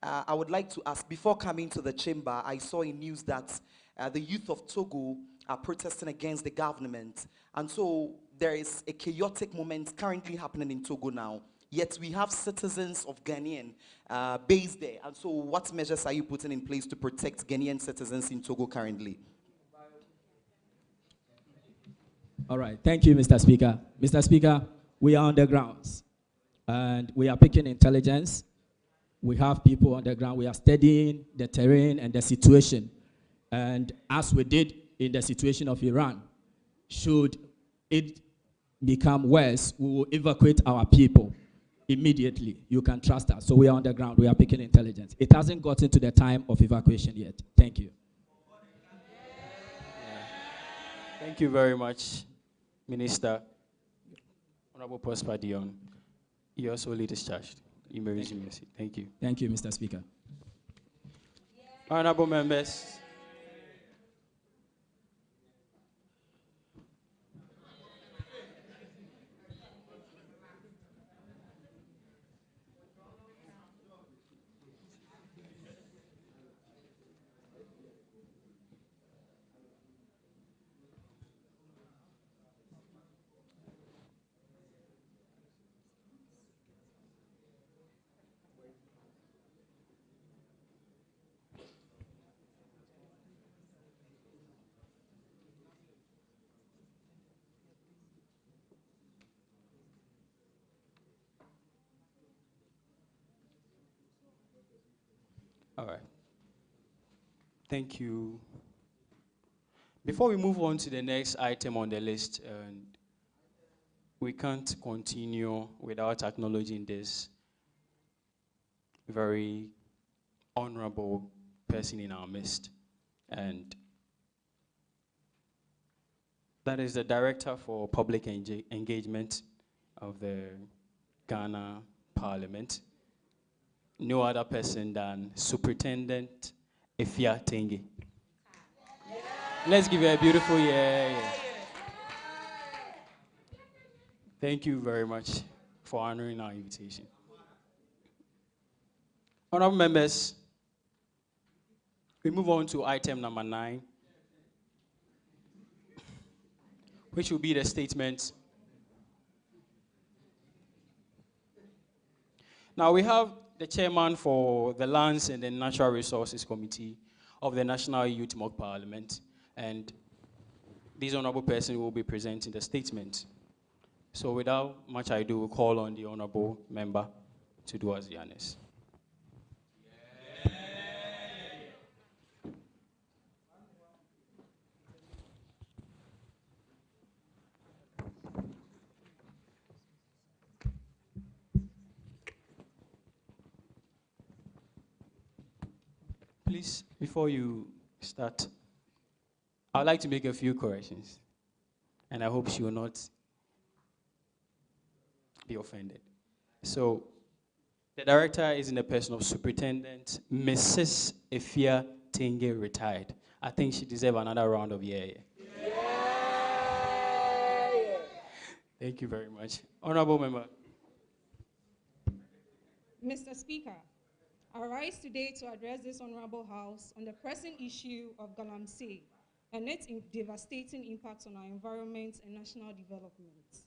I would like to ask, before coming to the chamber, I saw in news that the youth of Togo are protesting against the government. And so there is a chaotic moment currently happening in Togo now. Yet we have citizens of Ghanaian based there. And so what measures are you putting in place to protect Ghanaian citizens in Togo currently? All right. Thank you, Mr. Speaker. Mr. Speaker, we are on the grounds, and we are picking intelligence. We have people on the ground. We are studying the terrain and the situation. And as we did in the situation of Iran, should it become worse, we will evacuate our people immediately. You can trust us. So we are on the ground. We are picking intelligence. It hasn't gotten to the time of evacuation yet. Thank you. Thank you very much, Minister. Honorable Prosper Dion. You also lead this charge. You may resume your seat. Thank you. Thank you, Mr. Speaker. Honorable members. All right. Thank you. Before we move on to the next item on the list, we can't continue without acknowledging this very honorable person in our midst. And that is the Director for Public Engagement of the Ghana Parliament. No other person than Superintendent Efia Tenge. Let's give her a beautiful yeah. Thank you very much for honoring our invitation. Honorable members, we move on to item number 9, which will be the statement. Now we have the chairman for the Lands and the Natural Resources Committee of the National Youth Mock Parliament, and this honorable person will be presenting the statement. So without much ado, we'll call on the honorable member to do us the honors. Please, before you start, I'd like to make a few corrections, and I hope she will not be offended. So, the director is in the person of Superintendent Mrs. Efia Tenge, retired. I think she deserves another round of yeah. Thank you very much. Honorable member. Mr. Speaker, I rise today to address this honorable house on the pressing issue of Galamsey and its devastating impact on our environment and national development.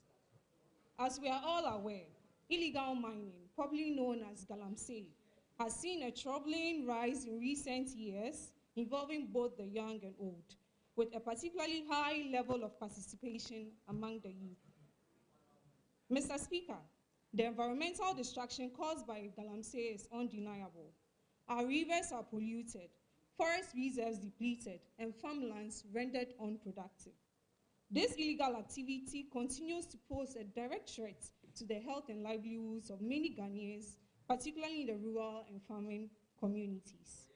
As we are all aware, illegal mining, popularly known as Galamsey, has seen a troubling rise in recent years involving both the young and old, with a particularly high level of participation among the youth. Mr. Speaker, the environmental destruction caused by Galamsey is undeniable. Our rivers are polluted, forest reserves depleted, and farmlands rendered unproductive. This illegal activity continues to pose a direct threat to the health and livelihoods of many Ghanaians, particularly in the rural and farming communities.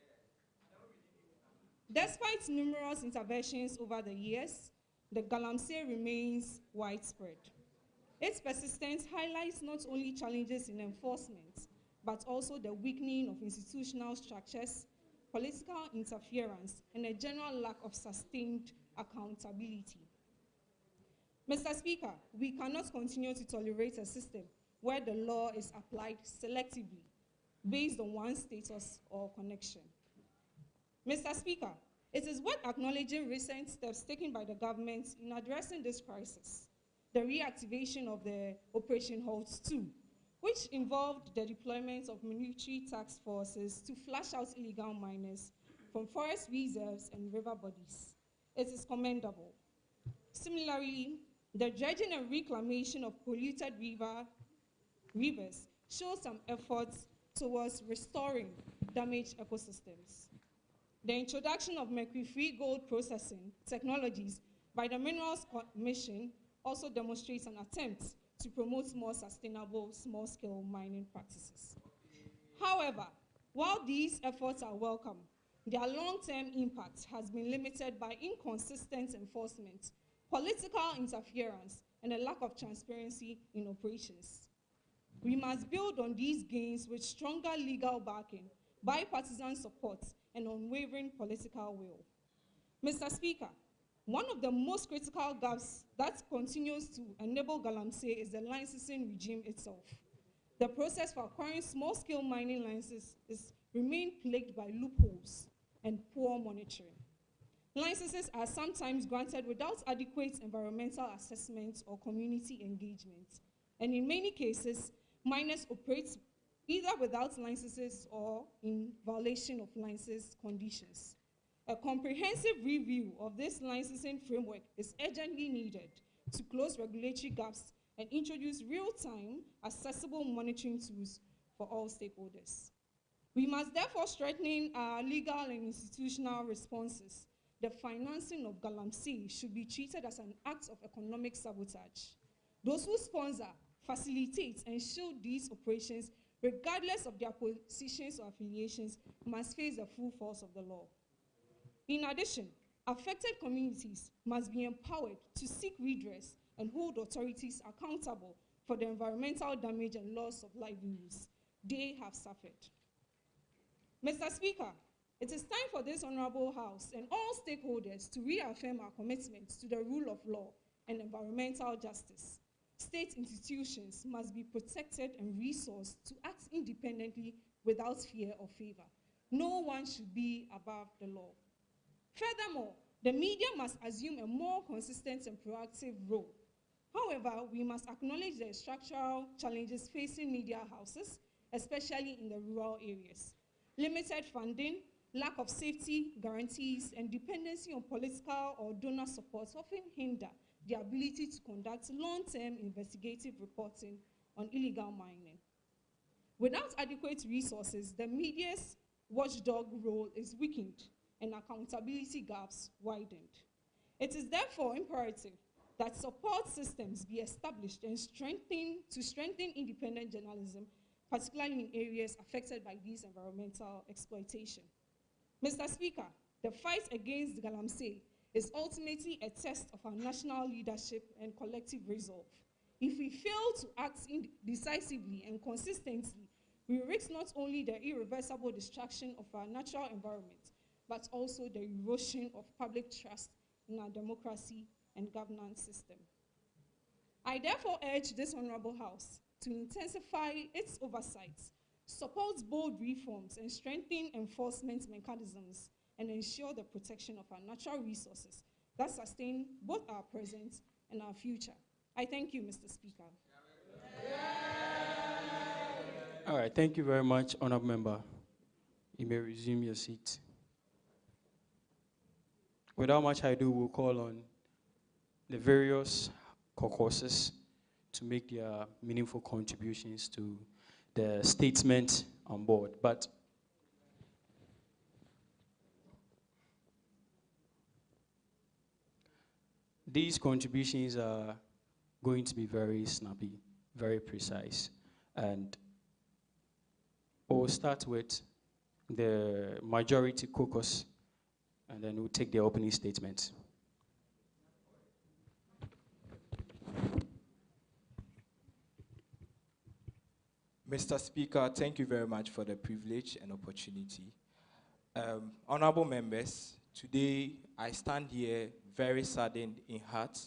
Despite numerous interventions over the years, the Galamsey remains widespread. Its persistence highlights not only challenges in enforcement, but also the weakening of institutional structures, political interference, and a general lack of sustained accountability. Mr. Speaker, we cannot continue to tolerate a system where the law is applied selectively based on one's status or connection. Mr. Speaker, It is worth acknowledging recent steps taken by the government in addressing this crisis. The reactivation of the Operation Halt 2, which involved the deployment of military task forces to flush out illegal miners from forest reserves and river bodies. It is commendable. Similarly, the dredging and reclamation of polluted rivers shows some efforts towards restoring damaged ecosystems. The introduction of mercury-free gold processing technologies by the Minerals Commission also demonstrates an attempt to promote more sustainable small-scale mining practices. However, while these efforts are welcome, their long-term impact has been limited by inconsistent enforcement, political interference, and a lack of transparency in operations. We must build on these gains with stronger legal backing, bipartisan support, and unwavering political will. Mr. Speaker, one of the most critical gaps that continues to enable Galamsey is the licensing regime itself. The process for acquiring small-scale mining licenses remains plagued by loopholes and poor monitoring. Licenses are sometimes granted without adequate environmental assessment or community engagement, and in many cases, miners operate either without licenses or in violation of license conditions. A comprehensive review of this licensing framework is urgently needed to close regulatory gaps and introduce real-time, accessible monitoring tools for all stakeholders. We must therefore strengthen our legal and institutional responses. The financing of Galamsey should be treated as an act of economic sabotage. Those who sponsor, facilitate, and shield these operations, regardless of their positions or affiliations, must face the full force of the law. In addition, affected communities must be empowered to seek redress and hold authorities accountable for the environmental damage and loss of livelihoods they have suffered. Mr. Speaker, it is time for this Honorable House and all stakeholders to reaffirm our commitment to the rule of law and environmental justice. State institutions must be protected and resourced to act independently without fear or favor. No one should be above the law. Furthermore, the media must assume a more consistent and proactive role. However, we must acknowledge the structural challenges facing media houses, especially in the rural areas. Limited funding, lack of safety guarantees, and dependency on political or donor support often hinder the ability to conduct long-term investigative reporting on illegal mining. Without adequate resources, the media's watchdog role is weakened and accountability gaps widened. It is therefore imperative that support systems be established and to strengthen independent journalism, particularly in areas affected by this environmental exploitation. Mr. Speaker, the fight against Galamsey is ultimately a test of our national leadership and collective resolve. If we fail to act decisively and consistently, we risk not only the irreversible destruction of our natural environment, but also the erosion of public trust in our democracy and governance system. I therefore urge this Honorable House to intensify its oversight, support bold reforms, and strengthen enforcement mechanisms, and ensure the protection of our natural resources that sustain both our present and our future. I thank you, Mr. Speaker. All right, thank you very much, Honorable Member. You may resume your seat. Without much ado, we'll call on the various caucuses to make their meaningful contributions to the statement on board. But these contributions are going to be very snappy, very precise. And we'll start with the majority caucus, and then we'll take the opening statement. Mr. Speaker, thank you very much for the privilege and opportunity. Honorable members, today I stand here very saddened in heart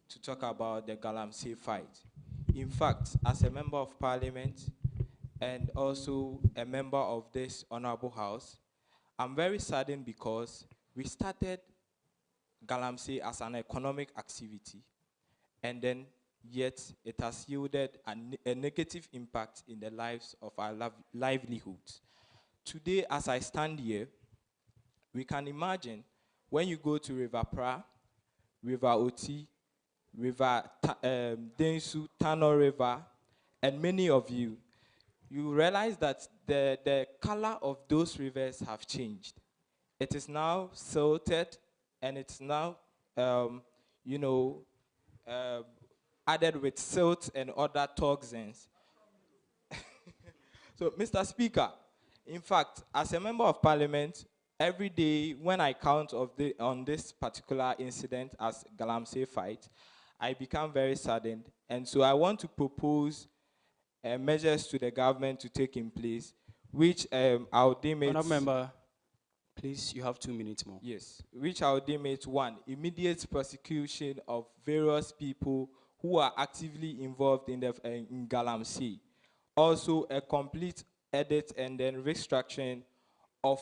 to talk about the Galamsey fight. In fact, as a member of parliament and also a member of this honorable house, I'm very saddened because we started Galamsey as an economic activity, and then yet it has yielded a negative impact in the lives of our livelihoods. Today, as I stand here, we can imagine when you go to River Pra, River Oti, River Densu, Tano River, and many of you, you realize that the color of those rivers have changed. It is now silted, and it's now, added with silt and other toxins. So, Mr. Speaker, in fact, as a member of parliament, every day when I count on this particular incident as Galamsey fight, I become very saddened. And so I want to propose measures to the government to take in place, which I'll deem it... Honourable Member, please, you have 2 minutes more. Yes, which I'll deem it: 1, immediate prosecution of various people who are actively involved in Galamsey. Also, a complete edit and then restructuring of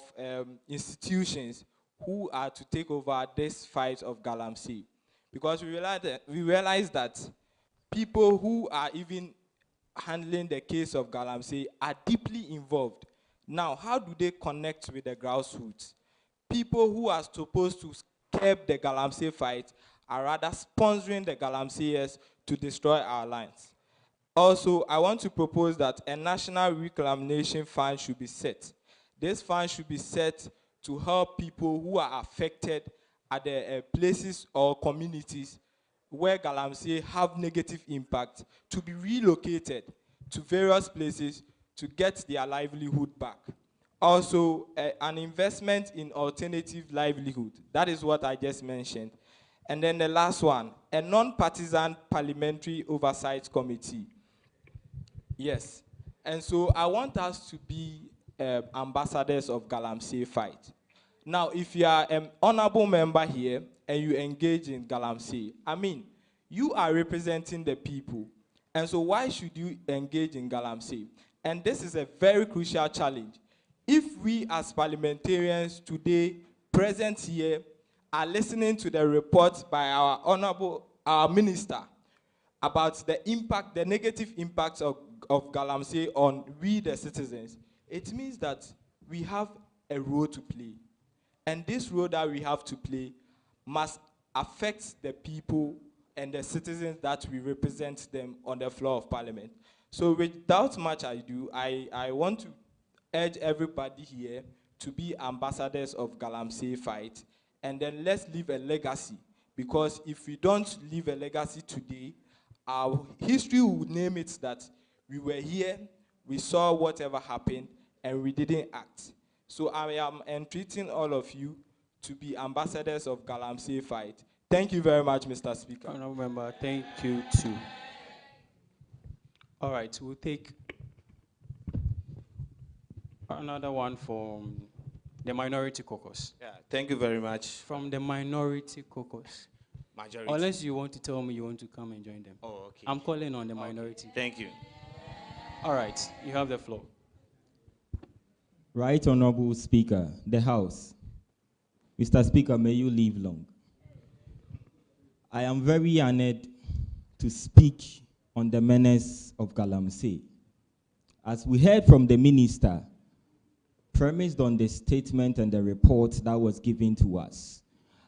institutions who are to take over this fight of Galamsey. Because we realize that people who are even handling the case of Galamsey are deeply involved. Now, how do they connect with the grassroots? People who are supposed to curb the Galamsey fight are rather sponsoring the Galamseyers to destroy our lands. Also, I want to propose that a national reclamation fund should be set. This fund should be set to help people who are affected at the places or communities where Galamsey have negative impact to be relocated to various places to get their livelihood back. Also, an investment in alternative livelihood. That is what I just mentioned. And then the last one, a non-partisan parliamentary oversight committee. Yes. And so I want us to be ambassadors of Galamsey fight. Now, if you are an honorable member here and you engage in Galamsey, I mean, you are representing the people. And so why should you engage in Galamsey? And this is a very crucial challenge. If we as parliamentarians today present here are listening to the report by our minister about the impact, the negative impacts of Galamsey on we the citizens, it means that we have a role to play. And this role that we have to play must affect the people and the citizens that we represent them on the floor of parliament. So without much ado, I want to urge everybody here to be ambassadors of Galamsey fight, and then let's leave a legacy. Because if we don't leave a legacy today, our history would name it that we were here, we saw whatever happened, and we didn't act. So I am entreating all of you to be ambassadors of Galamsey fight. Thank you very much, Mr. Speaker. Honourable Member, thank you too. All right, we'll take another one from the Minority Caucus. Yeah, thank you very much. From the Minority Caucus. Majority. Unless you want to tell me you want to come and join them. Oh, okay. I'm calling on the minority. Thank you. All right, you have the floor. Right Honorable Speaker, the House. Mr. Speaker, may you live long. I am very honored to speak on the menace of Galamsey. As we heard from the minister, premised on the statement and the report that was given to us,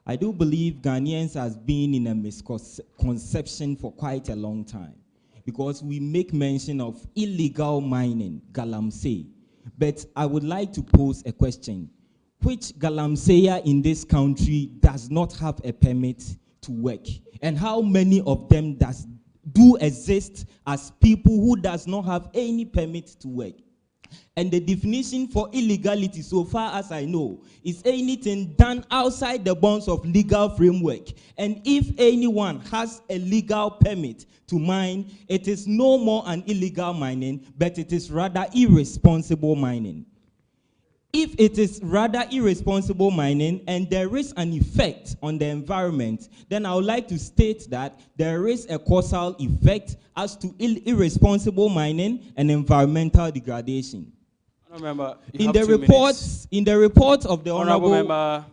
I do believe Ghanaians have been in a misconception for quite a long time, because we make mention of illegal mining, Galamsey. But I would like to pose a question. Which Galamseyer in this country does not have a permit to work? And how many of them do exist as people who does not have any permit to work? And the definition for illegality, so far as I know, is anything done outside the bounds of legal framework. And if anyone has a legal permit to mine, it is no more an illegal mining, but it is rather irresponsible mining. If it is rather irresponsible mining and there is an effect on the environment, then I would like to state that there is a causal effect as to irresponsible mining and environmental degradation. Member, in the report of the Honorable Member,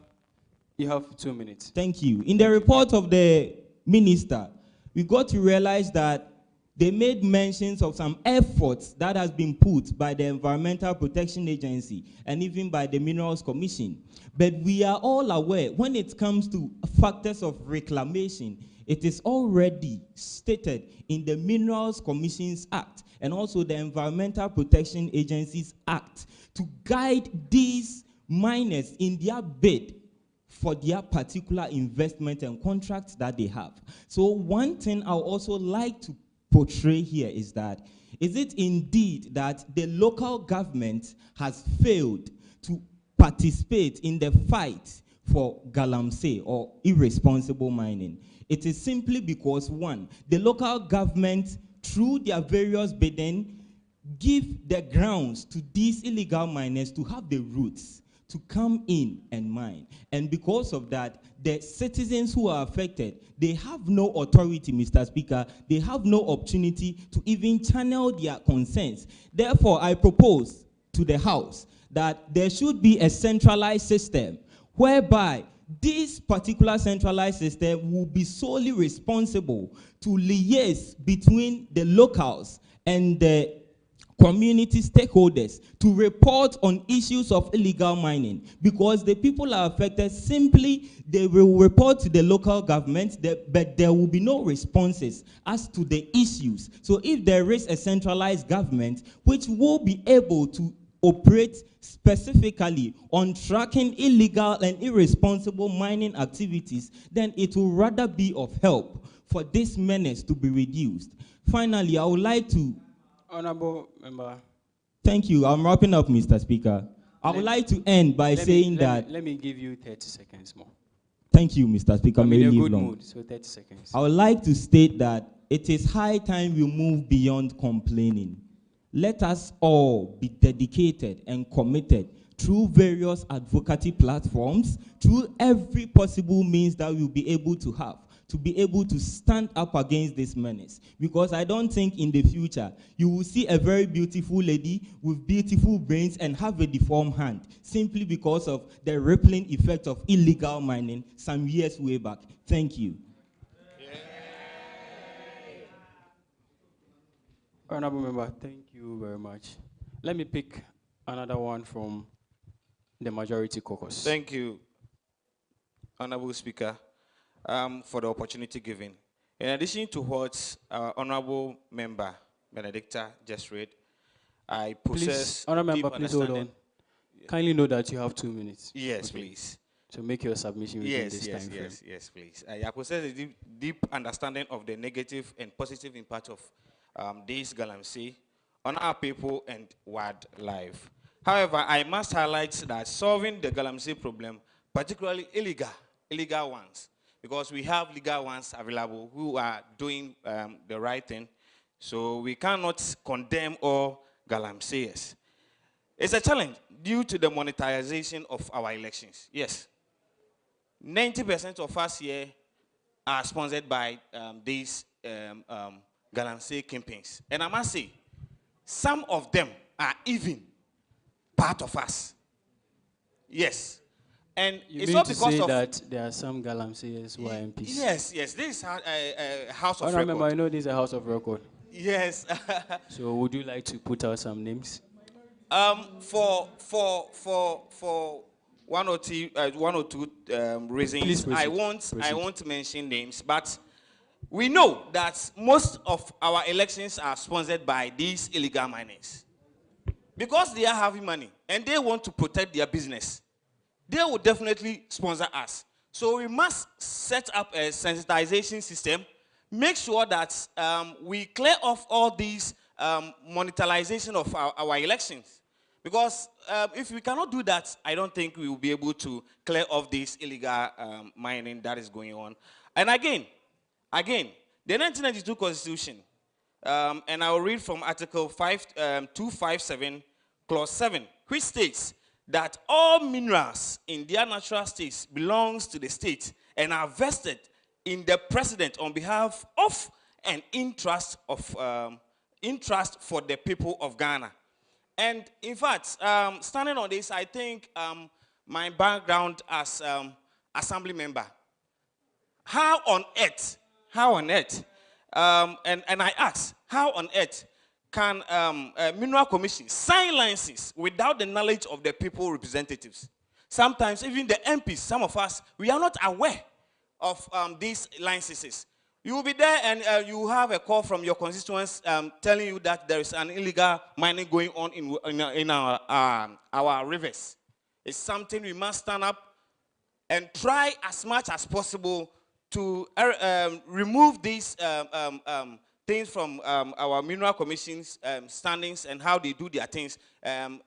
You have 2 minutes. Thank you. In the report of the minister, we got to realize that they made mentions of some efforts that has been put by the Environmental Protection Agency and even by the Minerals Commission. But we are all aware when it comes to factors of reclamation, it is already stated in the Minerals Commission's Act and also the Environmental Protection Agency's Act to guide these miners in their bid for their particular investment and contracts that they have. So one thing I would also like to portray here is that, is it indeed that the local government has failed to participate in the fight for galamsey or irresponsible mining? It is simply because, one, the local government, through their various bidding, give the grounds to these illegal miners to have the routes to come in and mine. And because of that, the citizens who are affected, they have no authority, Mr. Speaker. They have no opportunity to even channel their concerns. Therefore, I propose to the House that there should be a centralized system whereby this particular centralized system will be solely responsible to liaise between the locals and the community stakeholders to report on issues of illegal mining, because the people are affected. Simply they will report to the local government, but there will be no responses as to the issues. So if there is a centralized government which will be able to operate specifically on tracking illegal and irresponsible mining activities, then it will rather be of help for this menace to be reduced. Finally, I would like to Honorable Member. Thank you. I'm wrapping up, Mr. Speaker. I would like to end by saying that... Let me give you 30 seconds more. Thank you, Mr. Speaker. I'm in a leave good long. mood, so 30 seconds. I would like to state that it is high time we move beyond complaining. Let us all be dedicated and committed through various advocacy platforms, through every possible means that we'll be able to have, to be able to stand up against this menace. Because I don't think in the future you will see a very beautiful lady with beautiful brains and have a deformed hand simply because of the rippling effect of illegal mining some years way back. Thank you. Honorable Member, thank you very much. Let me pick another one from the majority caucus. Thank you, Honorable Speaker, for the opportunity given. In addition to what our Honorable Member Benedicta just read, I possess Honorable deep Member, please hold on. Kindly know that you have 2 minutes. Yes, okay, please. To make your submission within this time frame. Yes, please. I possess a deep understanding of the negative and positive impact of this galamsey on our people and wildlife. However, I must highlight that solving the galamsey problem, particularly illegal ones, because we have legal ones available who are doing the right thing, so we cannot condemn all galamseyers. It's a challenge due to the monetization of our elections. Yes, 90% of us here are sponsored by these galamsey campaigns. And I must say, some of them are even part of us. Yes. And you it's mean not to because say of that there are some galamseyers who are MPs? Yes, this is a house of record. Remember, I know this is a house of record. Yes. So would you like to put out some names? For one or two reasons, I won't mention names, but we know that most of our elections are sponsored by these illegal miners. Because they are having money and they want to protect their business, they will definitely sponsor us. So we must set up a sensitization system, make sure that we clear off all these monetization of our elections. Because if we cannot do that, I don't think we will be able to clear off this illegal mining that is going on. And again, the 1992 Constitution, and I will read from Article 257, Clause 7, which states that all minerals in their natural states belongs to the state and are vested in the president on behalf of and interest for the people of Ghana. And in fact, standing on this, I think my background as assembly member. How on earth, and I ask, how on earth can Mineral Commission sign licenses without the knowledge of the people representatives? Sometimes even the MPs, some of us, we are not aware of these licenses. You will be there and you have a call from your constituents telling you that there is an illegal mining going on in our rivers. It's something we must stand up and try as much as possible to remove these things from our Mineral Commission's standings and how they do their things,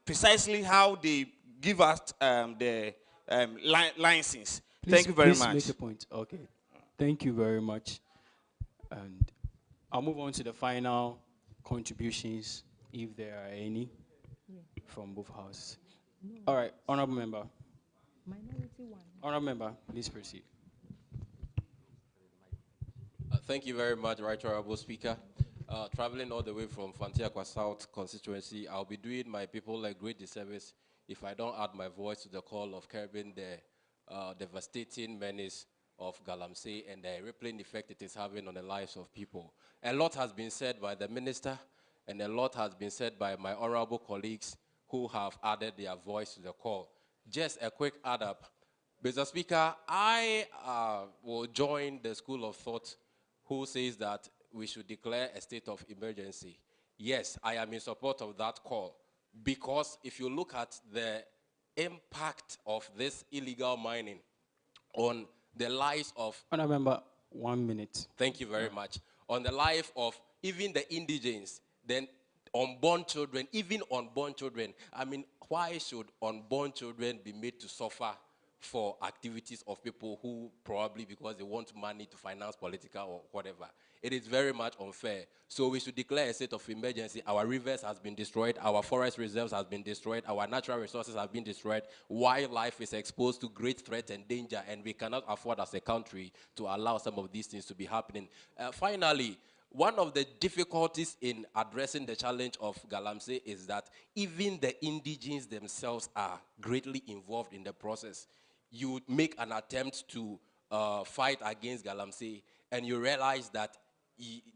precisely how they give us the license. Thank you very much. Please make a point. Okay. Thank you very much. And I'll move on to the final contributions, if there are any, from both houses. All right, honorable member. Minority one. Honorable member, please proceed. Thank you very much, Right Honorable Speaker. Traveling all the way from Fantiakwa South constituency, I'll be doing my people a great disservice if I don't add my voice to the call of curbing the devastating menace of Galamsey and the rippling effect it is having on the lives of people. A lot has been said by the minister, and a lot has been said by my honorable colleagues who have added their voice to the call. Just a quick add-up. Mr. Speaker, I will join the school of thought who says that we should declare a state of emergency. Yes, I am in support of that call, because if you look at the impact of this illegal mining on the lives of... Honorable member, 1 minute. Thank you very much. On the life of even the indigents, then unborn children, even unborn children. I mean, why should unborn children be made to suffer for activities of people who probably because they want money to finance political or whatever? It is very much unfair. So we should declare a state of emergency. Our rivers has been destroyed. Our forest reserves has been destroyed. Our natural resources have been destroyed. Wildlife is exposed to great threat and danger, and we cannot afford as a country to allow some of these things to be happening. Finally, one of the difficulties in addressing the challenge of Galamsey is that even the indigents themselves are greatly involved in the process. You make an attempt to fight against Galamsey, and you realize that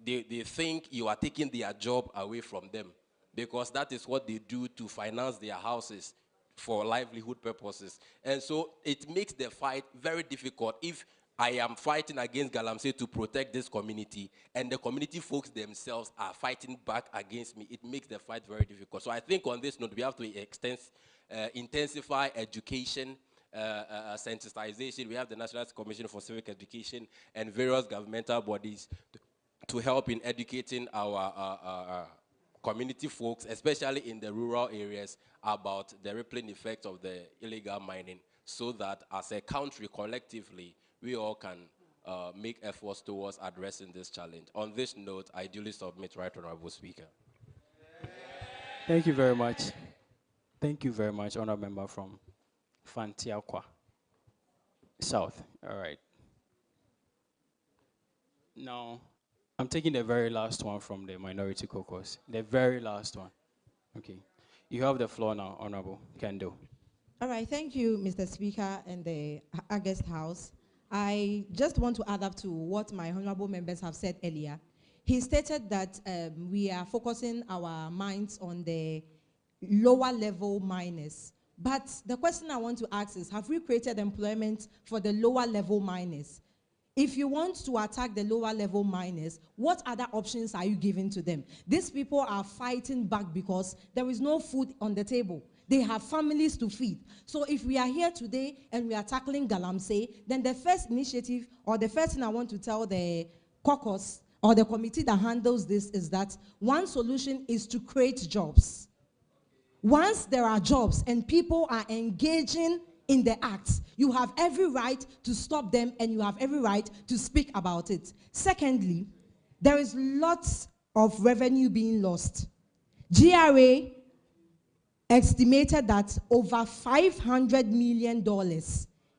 they think you are taking their job away from them, because that is what they do to finance their houses for livelihood purposes. And so it makes the fight very difficult if I am fighting against Galamsey to protect this community, and the community folks themselves are fighting back against me. It makes the fight very difficult. So I think on this note, we have to intensify education, sensitization. We have the National Commission for Civic Education and various governmental bodies to help in educating our community folks, especially in the rural areas, about the rippling effect of the illegal mining, so that as a country collectively, we all can make efforts towards addressing this challenge. On this note, I duly submit, Right Honorable Speaker. Thank you very much. Thank you very much, Honorable Member from Fantiakwa South. All right. Now, I'm taking the very last one from the Minority Caucus. The very last one. Okay. You have the floor now, Honorable Kendo. All right, thank you, Mr. Speaker and the August House. I just want to add up to what my honorable members have said earlier. He stated that we are focusing our minds on the lower level miners. But the question I want to ask is, have we created employment for the lower level miners? If you want to attack the lower level miners, what other options are you giving to them? These people are fighting back because there is no food on the table. They have families to feed. So if we are here today and we are tackling Galamsey, then the first initiative or the first thing I want to tell the caucus or the committee that handles this is that one solution is to create jobs. Once there are jobs and people are engaging in the acts, you have every right to stop them and you have every right to speak about it. Secondly, there is lots of revenue being lost. GRA estimated that over $500 million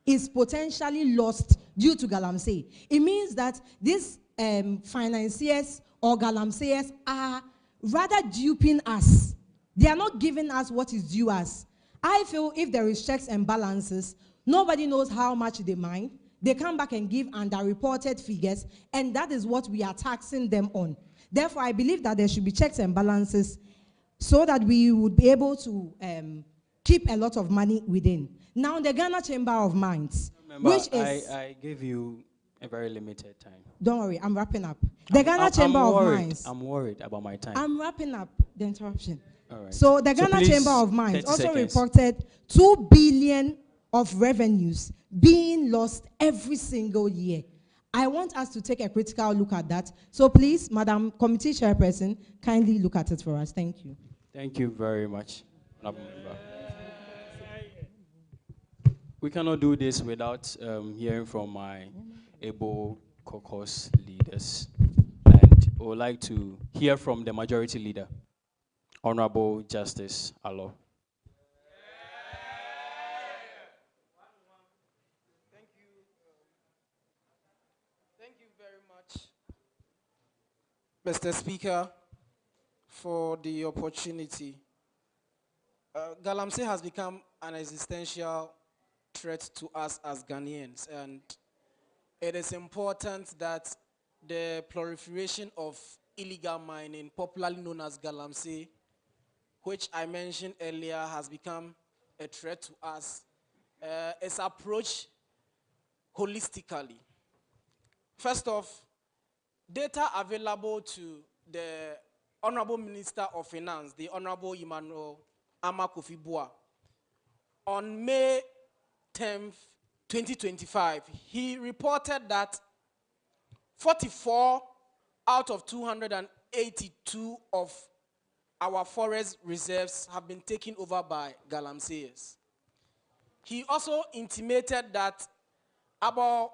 is potentially lost due to Galamsey. It means that these financiers or Galamseyers are rather duping us. They are not giving us what is due us. I feel if there is checks and balances, Nobody knows how much they mine. They come back and give underreported figures, and that is what we are taxing them on. Therefore, I believe that there should be checks and balances so that we would be able to keep a lot of money within. Now, the Ghana Chamber of Mines, Remember, which is... I gave you a very limited time. Don't worry, I'm wrapping up. The Ghana Chamber of Mines... I'm worried about my time. I'm wrapping up the interruption. All right. So the Ghana please, Chamber of Mines 30 also seconds. reported 2 billion of revenues being lost every single year. I want us to take a critical look at that. So please, Madam Committee Chairperson, kindly look at it for us. Thank you. Thank you very much, Honorable Member. We cannot do this without hearing from my able caucus leaders. And I would like to hear from the majority leader, Honorable Justice Alo. Mr. Speaker, for the opportunity. Galamsey has become an existential threat to us as Ghanaians, and it is important that the proliferation of illegal mining, popularly known as Galamsey, which I mentioned earlier, has become a threat to us, is approached holistically. First off, data available to the Honorable Minister of Finance, the Honorable Emmanuel Amakofibua, on May 10th, 2025, he reported that 44 out of 282 of our forest reserves have been taken over by galamseyers. He also intimated that about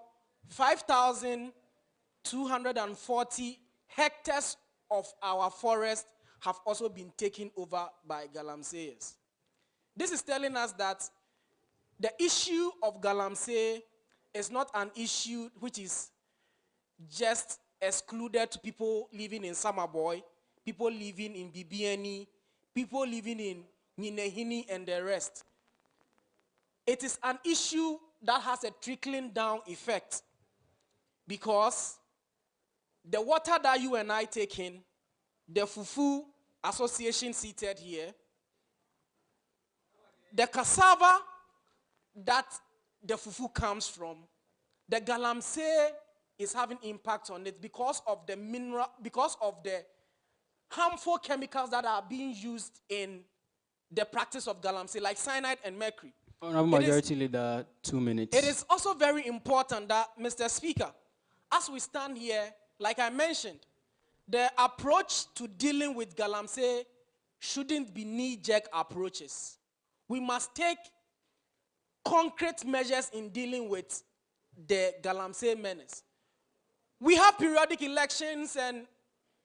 5,240 hectares of our forest have also been taken over by galamseyers. This is telling us that the issue of galamsey is not an issue which is just excluded to people living in Samaboy, people living in Bibiani, people living in Ninehini and the rest. It is an issue that has a trickling down effect, because the water that you and I take in, the Fufu Association seated here, the cassava that the Fufu comes from, the galamsey is having impact on it because of the mineral, because of the harmful chemicals that are being used in the practice of galamsey, like cyanide and mercury. Honorable Majority Leader, 2 minutes. It is also very important that, Mr. Speaker, as we stand here, like I mentioned, the approach to dealing with galamsey shouldn't be knee-jerk approaches. We must take concrete measures in dealing with the galamsey menace. We have periodic elections, and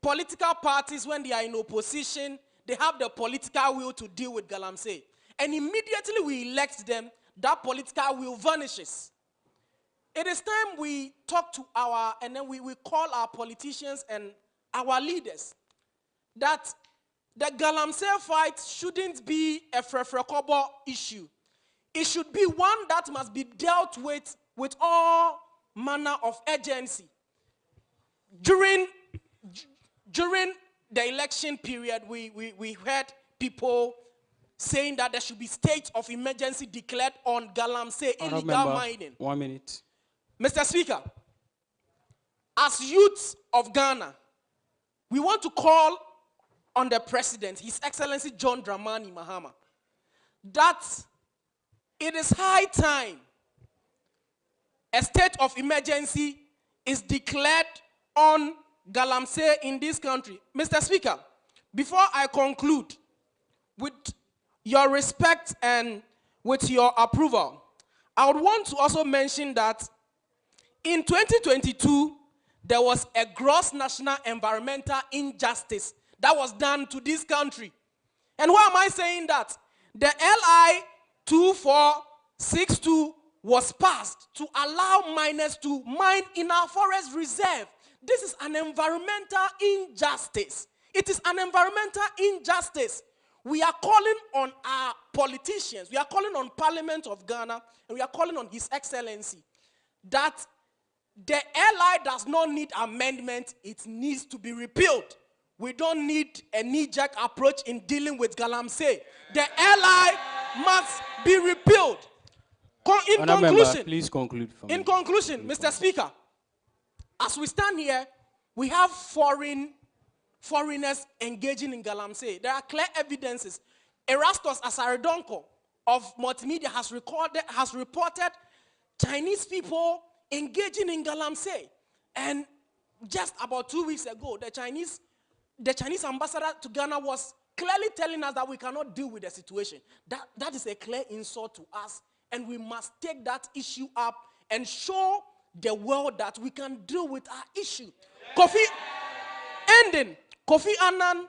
political parties, when they are in opposition, they have the political will to deal with galamsey. And immediately we elect them, that political will vanishes. It is time we talk to and then we call our politicians and our leaders that the galamsey fight shouldn't be a frefrekobo issue. It should be one that must be dealt with all manner of urgency. During the election period, we heard people saying that there should be state of emergency declared on galamsey illegal mining. 1 minute. Mr. Speaker, as youths of Ghana, we want to call on the President, His Excellency John Dramani Mahama, that it is high time a state of emergency is declared on galamsey in this country. Mr. Speaker, before I conclude, with your respect and with your approval, I would want to also mention that in 2022, there was a gross national environmental injustice that was done to this country. And why am I saying that? The LI 2462 was passed to allow miners to mine in our forest reserve. This is an environmental injustice. It is an environmental injustice. We are calling on our politicians, we are calling on Parliament of Ghana, and we are calling on His Excellency that the LI does not need amendment, it needs to be repealed. We don't need a knee-jerk approach in dealing with Galamsey. The LI must be repealed. In conclusion, please conclude for me. In conclusion, Mr. Speaker, as we stand here, we have foreigners engaging in Galamsey. There are clear evidences. Erastus Asaredonko of Multimedia has reported Chinese people engaging in Galamsey. And just about 2 weeks ago, the Chinese ambassador to Ghana was clearly telling us that we cannot deal with the situation. That is a clear insult to us, and we must take that issue up and show the world that we can deal with our issue. Kofi Annan,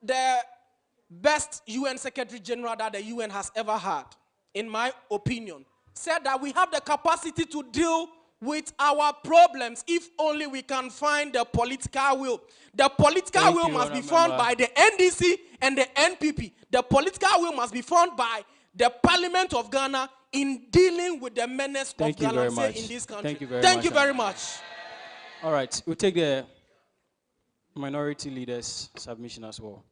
the best UN Secretary General that the UN has ever had, in my opinion, said that we have the capacity to deal with our problems if only we can find the political will. The political will must be found by the NDC and the NPP. The political will must be found by the Parliament of Ghana in dealing with the menace of Galamsey in this country. Thank you very much. All right, we'll take the minority leader's submission as well.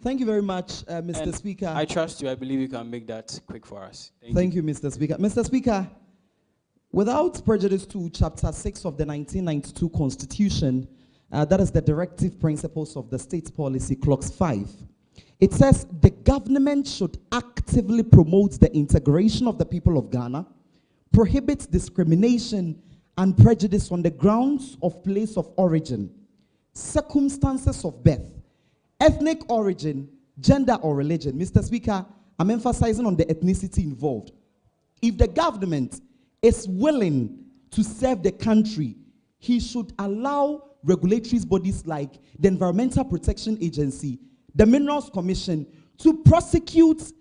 Thank you very much, Mr. Speaker. I trust you. I believe you can make that quick for us. Thank you, Mr. Speaker. Mr. Speaker, without prejudice to Chapter 6 of the 1992 Constitution, that is the directive principles of the state policy, Clause 5, it says the government should actively promote the integration of the people of Ghana, prohibit discrimination and prejudice on the grounds of place of origin, circumstances of birth, ethnic origin, gender or religion. Mr. Speaker, I'm emphasizing on the ethnicity involved. If the government is willing to serve the country, he should allow regulatory bodies like the Environmental Protection Agency, the Minerals Commission, to prosecute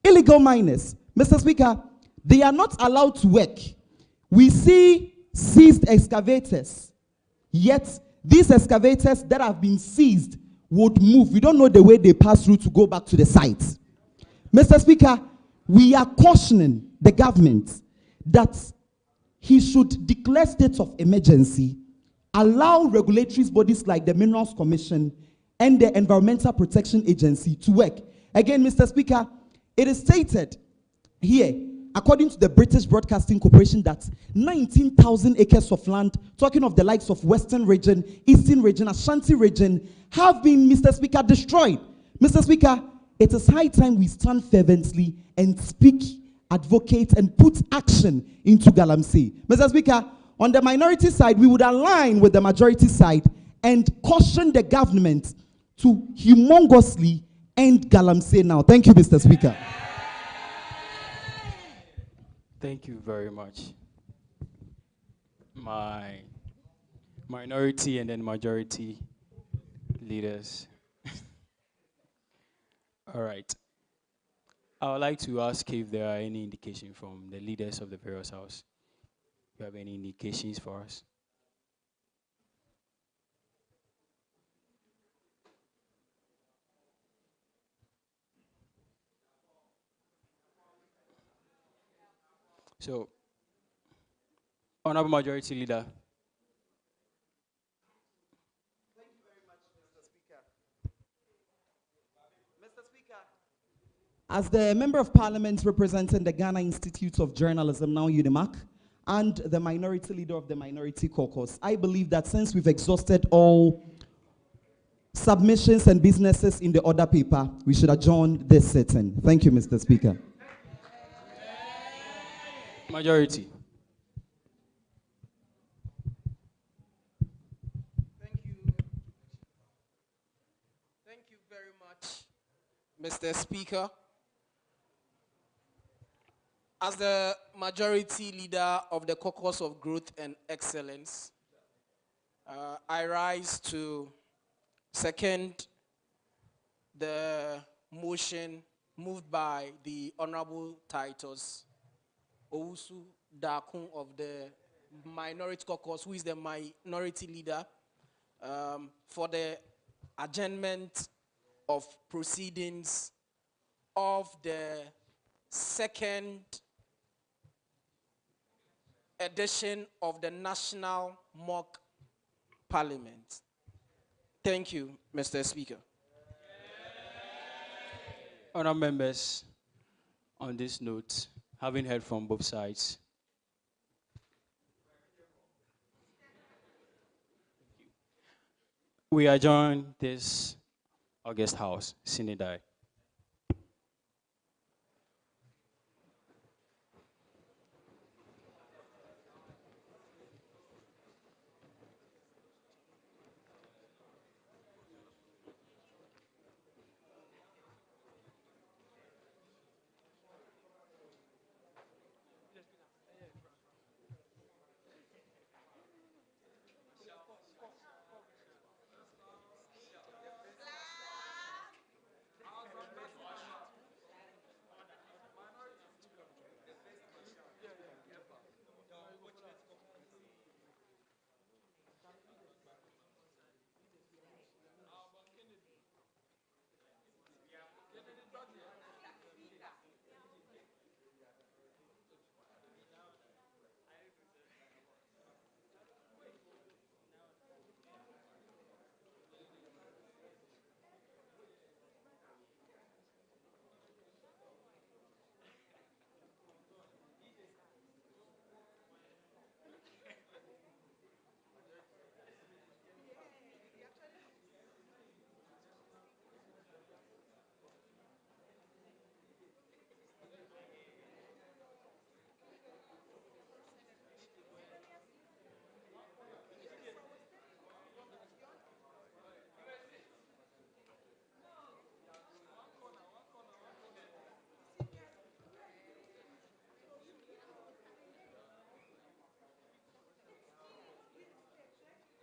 illegal miners. Mr. Speaker, they are not allowed to work. We see seized excavators, yet these excavators that have been seized would move. We don't know the way they pass through to go back to the site. Mr. Speaker, we are cautioning the government that he should declare state of emergency, allow regulatory bodies like the Minerals Commission and the Environmental Protection Agency to work. Again, Mr. Speaker, it is stated here, according to the British Broadcasting Corporation, that 19,000 acres of land, talking of the likes of Western region, Eastern region, Ashanti region, have been, Mr. Speaker, destroyed. Mr. Speaker, it is high time we stand fervently and speak, advocate, and put action into Galamsey. Mr. Speaker, on the minority side, we would align with the majority side and caution the government to humongously end Galamsey now. Thank you, Mr. Speaker. Thank you very much. My minority and then majority leaders. All right. I would like to ask if there are any indication from the leaders of the various houses. Do you have any indications for us? So, Honorable Majority Leader. Thank you very much, Mr. Speaker. Mr. Speaker, as the Member of Parliament representing the Ghana Institute of Journalism, now UNIMAC, and the minority leader of the Minority Caucus, I believe that since we've exhausted all submissions and businesses in the order paper, we should adjourn this sitting. Thank you, Mr. Speaker. Majority. Thank you very much, Mr. Speaker. As the majority leader of the Caucus of Growth and Excellence, I rise to second the motion moved by the Honorable Titus Owusu Dakun of the Minority Caucus, who is the minority leader, for the adjournment of proceedings of the second edition of the National Mock Parliament. Thank you, Mr. Speaker. Honourable members, on this note, having heard from both sides, we adjourn this August House. Sine die.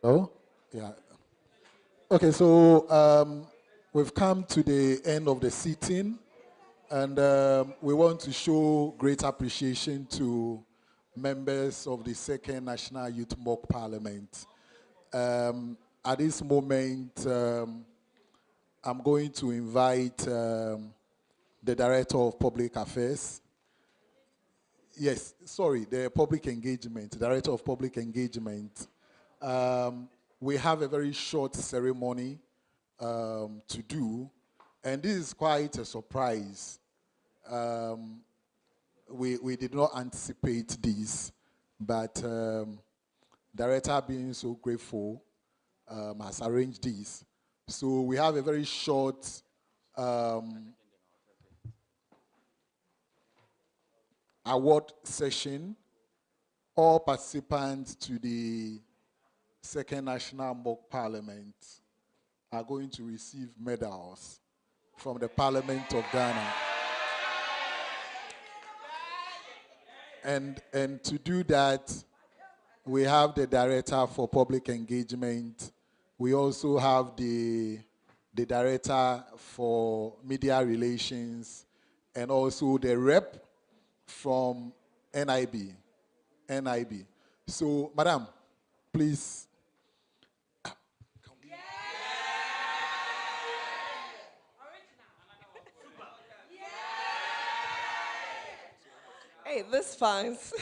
Oh, yeah. Okay, so we've come to the end of the sitting, and we want to show great appreciation to members of the Second National Youth Mock Parliament. At this moment, I'm going to invite the Director of Public Affairs. Yes, sorry, the Public Engagement, Director of Public Engagement. We have a very short ceremony to do, and this is quite a surprise. We did not anticipate this, but Director, being so grateful, has arranged this. So we have a very short award session. All participants to the Second National Mock Parliament are going to receive medals from the Parliament of Ghana. And to do that, we have the Director for Public Engagement. We also have the Director for Media Relations, and also the rep from NIB. So, Madam, please. Hey, this fans.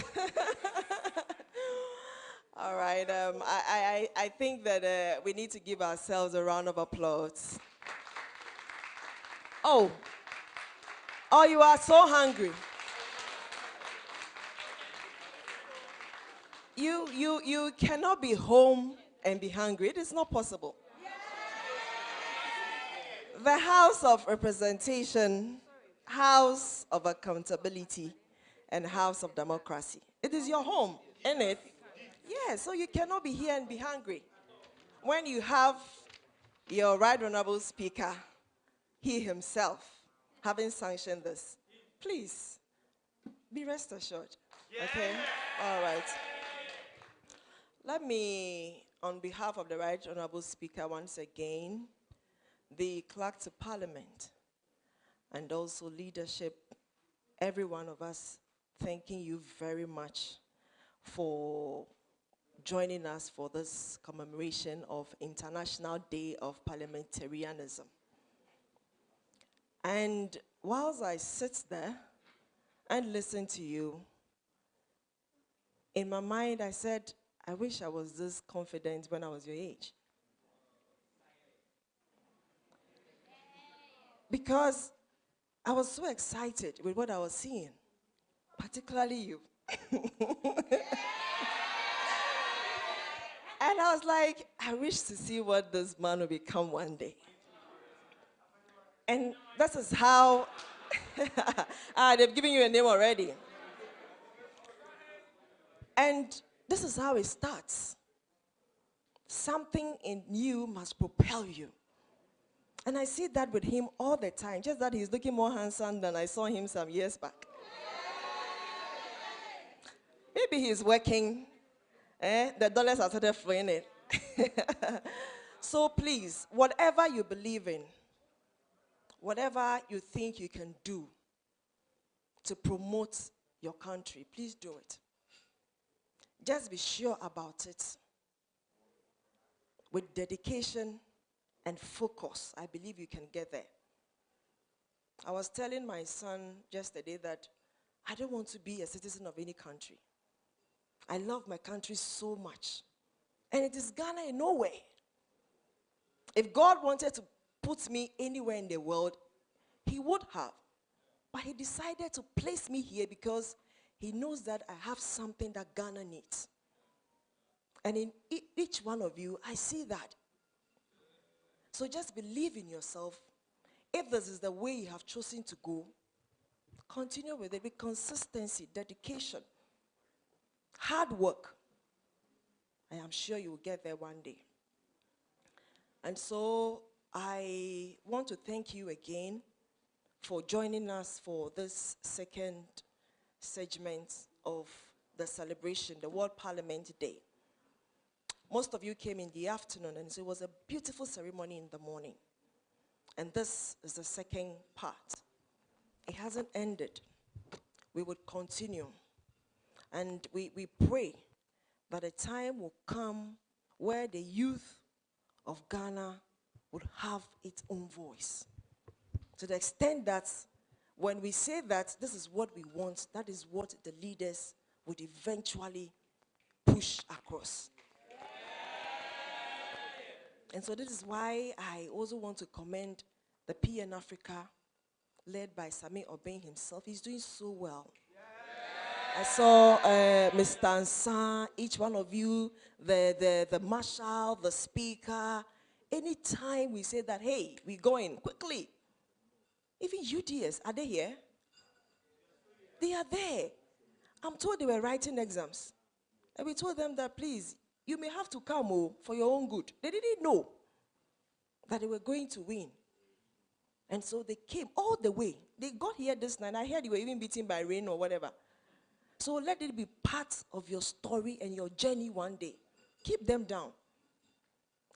All right, I think that we need to give ourselves a round of applause. Oh, you are so hungry. You cannot be home and be hungry. It is not possible. The House of Representation, House of Accountability, and House of Democracy. It is your home, isn't it? Yeah, so you cannot be here and be hungry. When you have your Right Honorable Speaker, he himself, having sanctioned this, please, be rest assured. Okay? All right. Let me, on behalf of the Right Honorable Speaker, once again, the Clerk to Parliament, and also leadership, every one of us, thanking you very much for joining us for this commemoration of International Day of Parliamentarianism. And whilst I sit there and listen to you, in my mind I said, I wish I was this confident when I was your age. Because I was so excited with what I was seeing, particularly you. And I was like, I wish to see what this man will become one day. And this is how, they've given you a name already. And this is how it starts. Something in you must propel you. And I see that with him all the time, just that he's looking more handsome than I saw him some years back. Maybe he's working, the dollars are started flowing in. So please, whatever you believe in, whatever you think you can do to promote your country, please do it. Just be sure about it. With dedication and focus, I believe you can get there. I was telling my son yesterday that I don't want to be a citizen of any country. I love my country so much. And it is Ghana in no way. If God wanted to put me anywhere in the world, he would have. But he decided to place me here because he knows that I have something that Ghana needs. And in each one of you, I see that. So just believe in yourself. If this is the way you have chosen to go, continue with it with consistency, dedication, hard work. I am sure you will get there one day. And so I want to thank you again for joining us for this second segment of the celebration, the World Parliament Day. Most of you came in the afternoon, and so it was a beautiful ceremony in the morning. And this is the second part. It hasn't ended. We would continue. And we pray that a time will come where the youth of Ghana would have its own voice. To the extent that when we say that this is what we want, that is what the leaders would eventually push across. And so this is why I also want to commend the PN Africa, led by Sami Obeng himself. He's doing so well. I saw Mr. Ansan, each one of you, the marshal, the speaker. Anytime we say that, hey, we're going quickly. Even UDS, are they here? They are there. I'm told they were writing exams. And we told them that, please, you may have to come for your own good. They didn't know that they were going to win. And so they came all the way. They got here this night. I heard you were even beaten by rain or whatever. So let it be part of your story and your journey one day. Keep them down.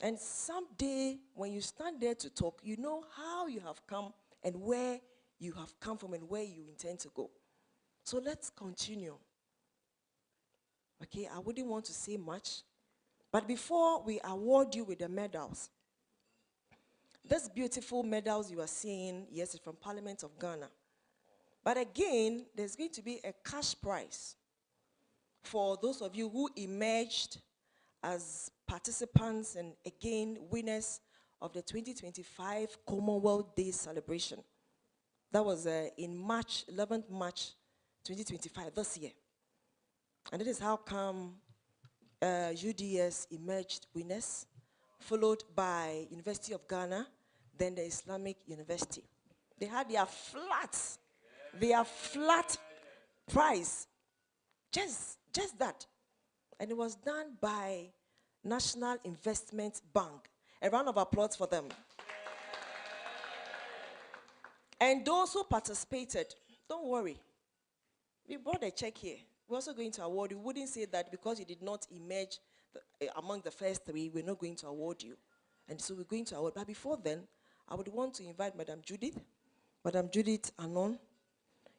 And someday, when you stand there to talk, you know how you have come and where you have come from and where you intend to go. So let's continue. Okay, I wouldn't want to say much. But before we award you with the medals, these beautiful medals you are seeing, yes, it's from Parliament of Ghana. But again, there's going to be a cash prize for those of you who emerged as participants and again winners of the 2025 Commonwealth Day celebration. That was in March, 11th March 2025, this year. And it is how come UDS emerged winners, followed by University of Ghana, then the Islamic University. They had their flat prize, just that. And it was done by National Investment Bank. A round of applause for them. And those who participated, don't worry. We brought a check here. We're also going to award you. We wouldn't say that because you did not emerge among the first three, we're not going to award you. And so we're going to award. But before then, I would want to invite Madam Judith Anon.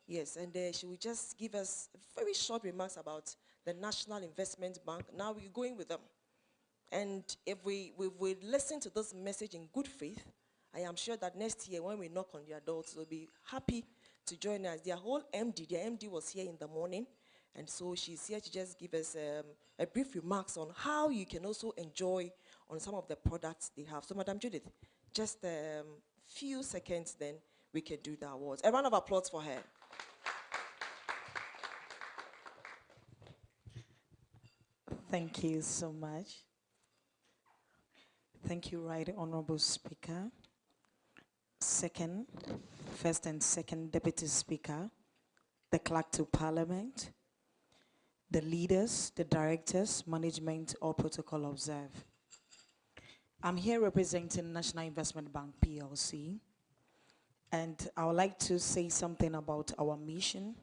Yes, and she will just give us very short remarks about the National Investment Bank. Now we're going with them. And if we listen to this message in good faith, I am sure that next year when we knock on their doors, they'll be happy to join us. Their MD was here in the morning, and so she's here to just give us a brief remarks on how you can also enjoy on some of the products they have. So Madam Judith, just a few seconds, then we can do the awards. A round of applause for her. Thank you so much. Thank you, Right Honorable Speaker. First and second Deputy Speaker, the Clerk to Parliament, the leaders, the directors, management, all protocol observed. I'm here representing National Investment Bank PLC, and I would like to say something about our mission.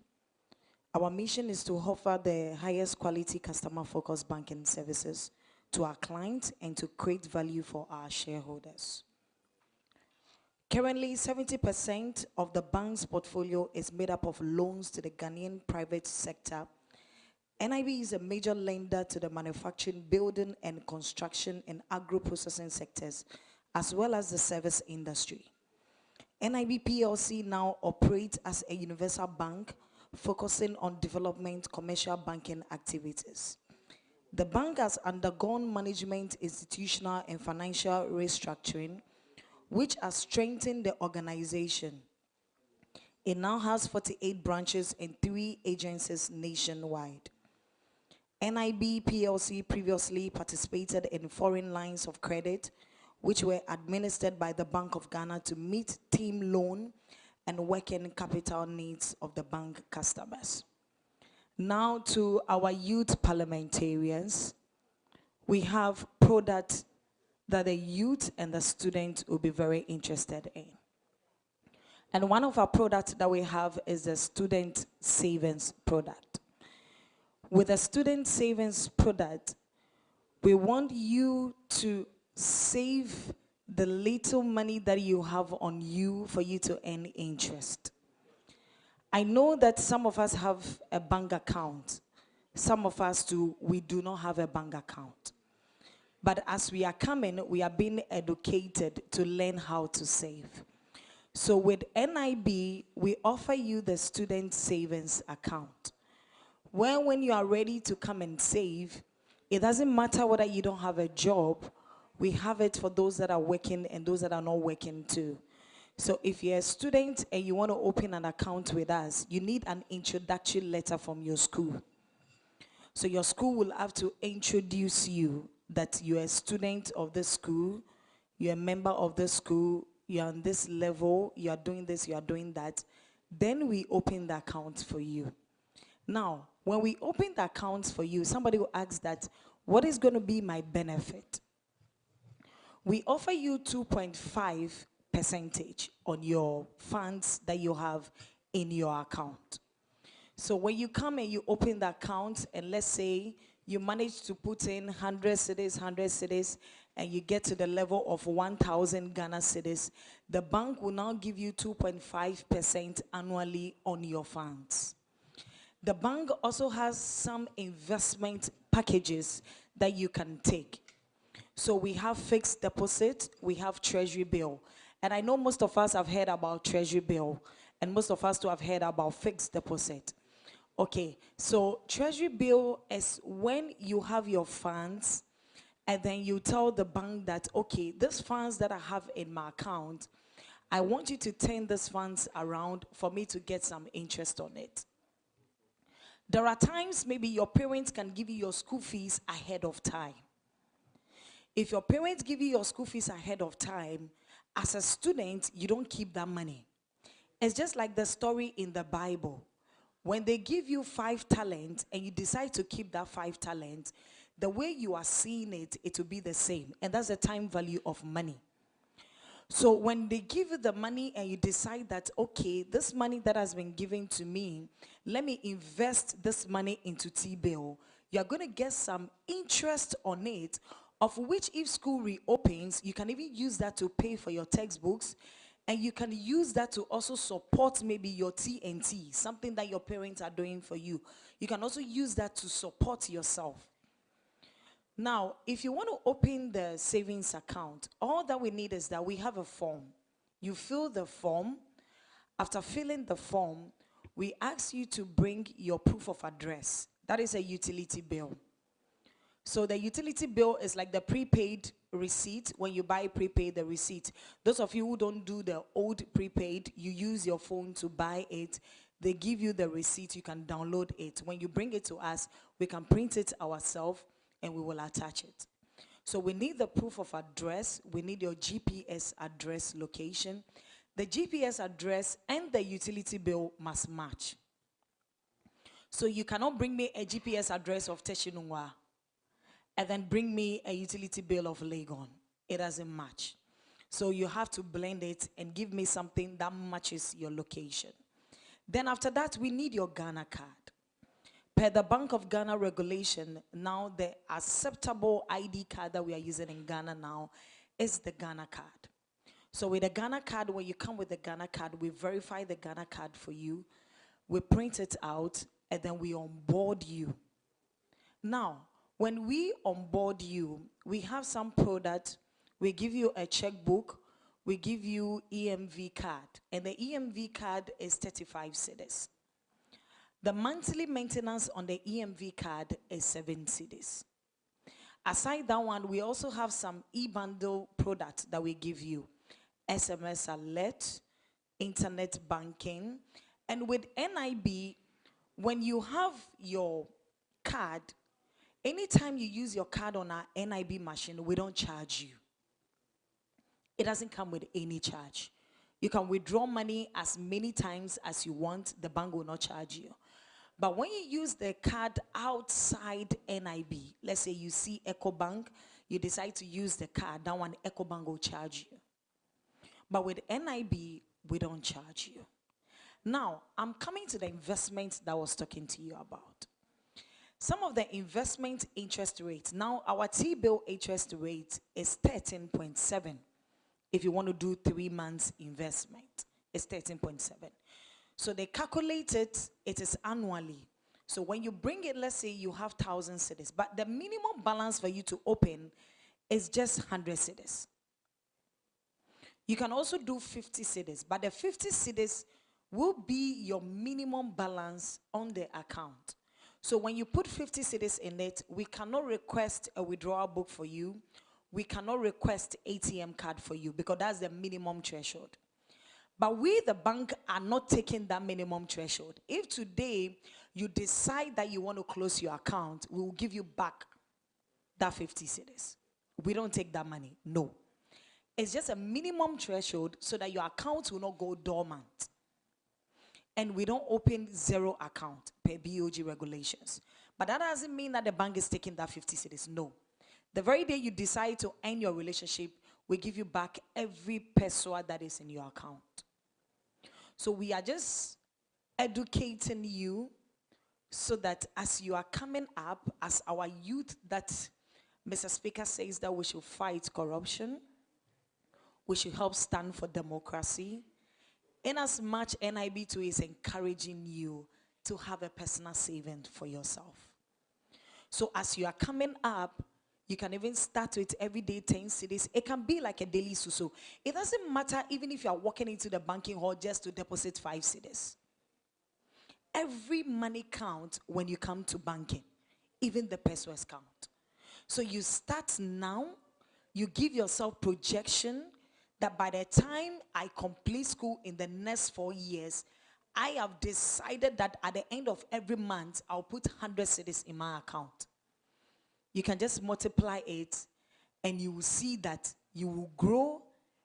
Our mission is to offer the highest quality customer-focused banking services to our clients and to create value for our shareholders. Currently, 70% of the bank's portfolio is made up of loans to the Ghanaian private sector. NIB is a major lender to the manufacturing, building, and construction and agro-processing sectors, as well as the service industry. NIB PLC now operates as a universal bank focusing on development commercial banking activities. The bank has undergone management, institutional, and financial restructuring, which has strengthened the organization. It now has 48 branches and 3 agencies nationwide. NIB PLC previously participated in foreign lines of credit, which were administered by the Bank of Ghana to meet team loan and working capital needs of the bank customers. Now to our youth parliamentarians, we have products that the youth and the students will be very interested in. And one of our products that we have is the student savings product. With the student savings product, we want you to save the little money that you have on you for you to earn interest. I know that some of us have a bank account. Some of us we do not have a bank account. But as we are coming, we are being educated to learn how to save. So with NIB, we offer you the student savings account. When you are ready to come and save, it doesn't matter whether you don't have a job. We have it for those that are working and those that are not working too. So if you're a student and you want to open an account with us, you need an introductory letter from your school. So your school will have to introduce you that you're a student of the school, you're a member of the school, you're on this level, you are doing this, you are doing that. Then we open the account for you. Now, when we open the accounts for you, somebody will ask that, what is going to be my benefit? We offer you 2.5% on your funds that you have in your account. So when you come and you open the account, and let's say you manage to put in 100 cedis, and you get to the level of 1,000 Ghana cedis, the bank will now give you 2.5% annually on your funds. The bank also has some investment packages that you can take. So we have fixed deposit, we have treasury bill. And I know most of us have heard about treasury bill, and most of us too have heard about fixed deposit. Okay, so treasury bill is when you have your funds, and then you tell the bank that, okay, these funds that I have in my account, I want you to turn these funds around for me to get some interest on it. There are times maybe your parents can give you your school fees ahead of time. If your parents give you your school fees ahead of time, as a student, you don't keep that money. It's just like the story in the Bible. When they give you 5 talents and you decide to keep that 5 talents, the way you are seeing it, it will be the same. And that's the time value of money. So when they give you the money and you decide that, okay, this money that has been given to me, let me invest this money into T-bill, you're going to get some interest on it, of which if school reopens, you can even use that to pay for your textbooks And you can use that to also support maybe your TNT, something that your parents are doing for you. You can also use that to support yourself. Now, if you want to open the savings account, all that we need is that we have a form. You fill the form. After filling the form, we ask you to bring your proof of address. That is a utility bill. So the utility bill is like the prepaid receipt. When you buy prepaid, the receipt. Those of you who don't do the old prepaid, you use your phone to buy it. They give you the receipt. You can download it. When you bring it to us, we can print it ourselves and we will attach it. So we need the proof of address. We need your GPS address location. The GPS address and the utility bill must match. So you cannot bring me a GPS address of Teshinungwa and then bring me a utility bill of Legon. It doesn't match. So you have to blend it and give me something that matches your location. Then after that, we need your Ghana card. Per the Bank of Ghana regulation, now the acceptable ID card that we are using in Ghana now is the Ghana card. So with the Ghana card, when you come with the Ghana card, we verify the Ghana card for you. We print it out, and then we onboard you. Now, when we onboard you, we have some product. We give you a checkbook. We give you EMV card. And the EMV card is 35 cedis. The monthly maintenance on the EMV card is 7 cedis. Aside that one, we also have some e-bundle product that we give you. SMS alert, internet banking. And with NIB, when you have your card, anytime you use your card on our NIB machine, we don't charge you. It doesn't come with any charge. You can withdraw money as many times as you want. The bank will not charge you. But when you use the card outside NIB, let's say you see EcoBank, you decide to use the card, that one EcoBank will charge you. But with NIB, we don't charge you. Now, I'm coming to the investment that I was talking to you about. Some of the investment interest rates. Now, our T-bill interest rate is 13.7. If you want to do 3 months investment, it's 13.7. So they calculate it, it is annually. So when you bring it, let's say you have 1,000 cedis, but the minimum balance for you to open is just 100 cedis. You can also do 50 cedis, but the 50 cedis will be your minimum balance on the account. So when you put 50 cedis in it, we cannot request a withdrawal book for you. We cannot request ATM card for you because that's the minimum threshold. But we, the bank, are not taking that minimum threshold. If today you decide that you want to close your account, we will give you back that 50 cedis. We don't take that money. No. It's just a minimum threshold so that your account will not go dormant. And we don't open zero account per BOG regulations. But that doesn't mean that the bank is taking that 50 cedis. No. The very day you decide to end your relationship, we give you back every peso that is in your account. So we are just educating you so that as you are coming up, as our youth, that Mr. Speaker says that we should fight corruption, we should help stand for democracy. In as much NIB2 is encouraging you to have a personal saving for yourself. So as you are coming up, you can even start with every day 10 cedis. It can be like a daily suso. It doesn't matter even if you are walking into the banking hall just to deposit 5 cedis. Every money counts when you come to banking. Even the pesos count. So you start now. You give yourself projection that by the time I complete school in the next 4 years, I have decided that at the end of every month, I'll put 100 cedis in my account. You can just multiply it and you will see that you will grow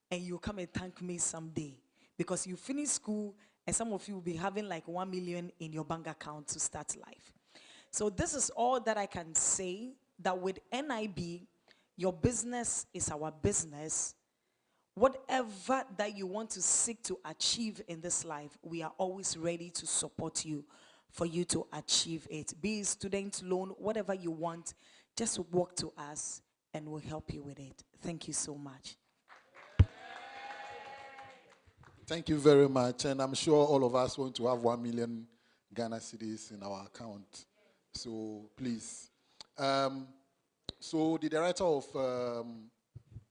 and you'll come and thank me someday. Because you finish school and some of you will be having like 1 million in your bank account to start life. So this is all that I can say, that with NIB, your business is our business. Whatever that you want to seek to achieve in this life, we are always ready to support you for you to achieve it. Be it student loan, whatever you want, just walk to us and we'll help you with it. Thank you so much. Thank you very much. And I'm sure all of us want to have 1 million Ghana cedis in our account. So please. So the director of,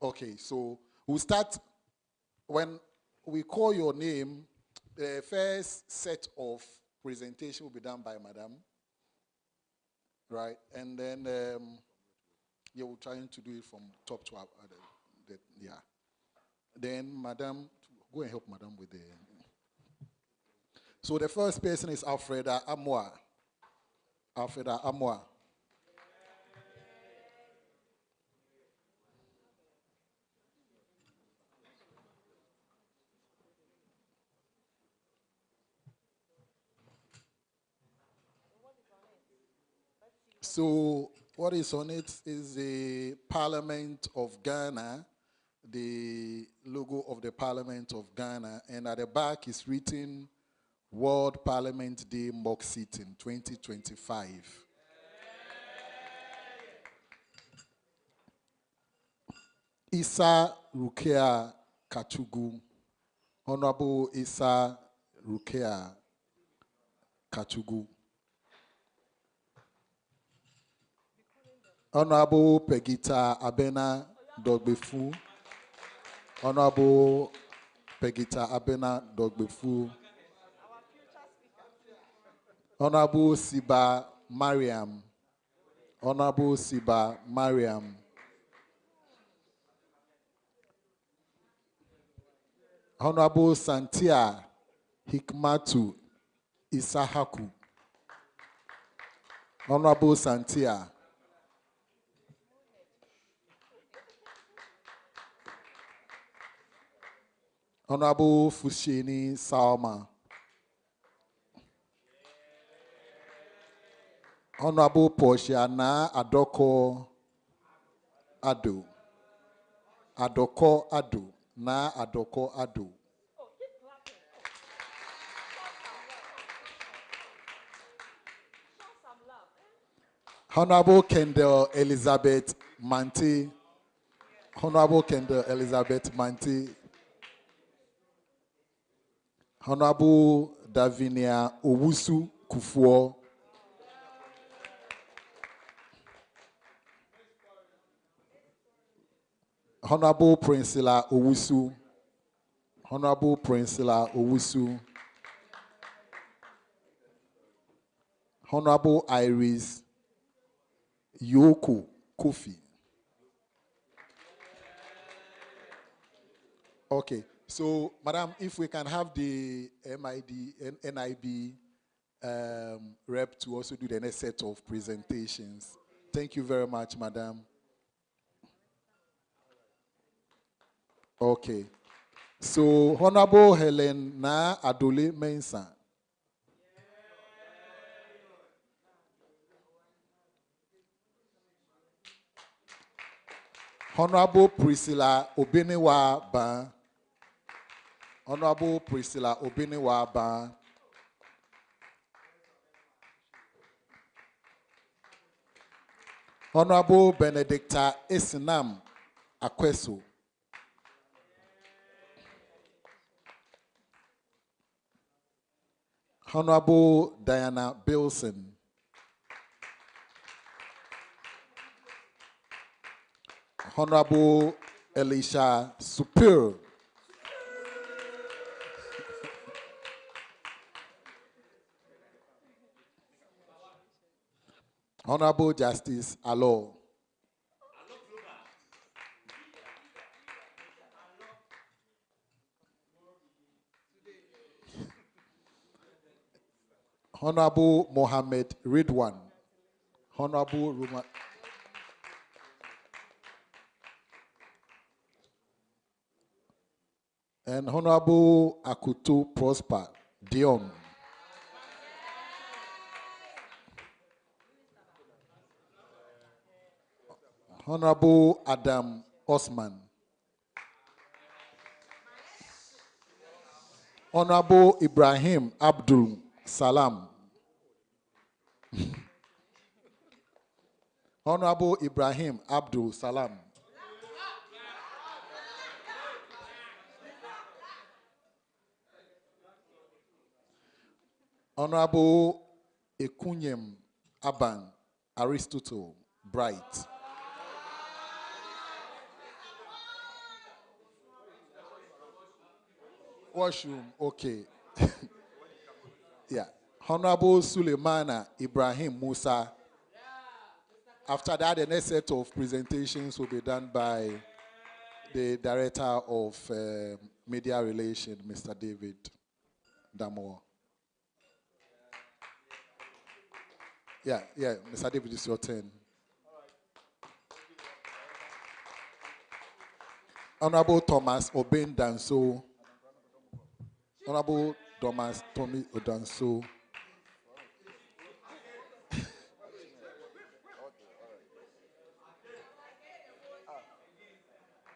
okay, so we'll start when we call your name. The first set of presentation will be done by Madam, right? And then yeah, we're trying to do it from top to up. Yeah. Then Madam, go and help Madam with the. So the first person is Alfreda Amwa. Alfreda Amwa. So what is on it is the Parliament of Ghana, the logo of the Parliament of Ghana, and at the back is written World Parliament Day Mock Sitting 2025. Issa Rukia Kachugu, Honorable Issa Rukia Kachugu. Honorable Pegita Abena Dogbefu. Honorable Pegita Abena Dogbefu. Honorable Siba Mariam. Honorable Siba Mariam. Honorable Santia Hikmatu Isahaku. Honorable Santia. Honorable Fushini Salma. Honorable Portiana Adoko Ado. Adoko Ado. Na Adoko Ado. Honorable Kendall Elizabeth Manti. Honorable Kendall Elizabeth Manti. Honorable Davinia Owusu Kufuor. Honorable Princilla Owusu. Honorable Princilla Owusu. Honorable Iris Yoko Kofi. Okay, so Madam, if we can have the NIB rep to also do the next set of presentations. Thank you very much, Madam. Okay, so Honorable Helen Na Adole Mensah. Honorable Priscilla Obenewa Ban. Honorable Priscilla Obenewa Ban. Honorable Benedicta Esinam Akweso. Honorable Diana Bilson. Honorable Elisha Supir. Honorable Justice Alo. Honorable Mohammed Ridwan. Honorable Ruma. And Honorable Akutu Prosper Dion. Honorable Adam Osman. Honorable Ibrahim Abdul Salam. Honorable Ibrahim Abdul Salam. Honorable Ekunyem Aban Aristotle Bright. Washroom, okay. Yeah. Honorable Suleimana Ibrahim Musa. After that, the next set of presentations will be done by the Director of Media Relations, Mr. David Damo. Yeah, Mr. David, it's your turn. Honorable Thomas Oben Danso. Honorable Thomas Tommy Odanso.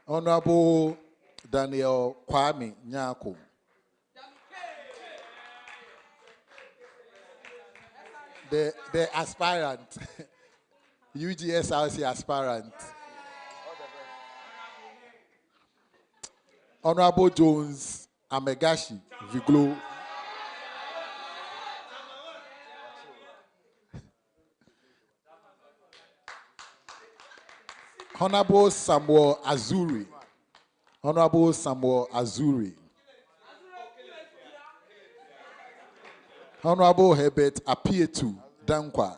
Honorable Daniel Kwame Nyako. The aspirant. UGSRC aspirant. Honorable Jones Amegashi Viglo. Honorable Samuel Azuri. Honorable Samuel Azuri. Honorable Herbert Apietu Dankwa.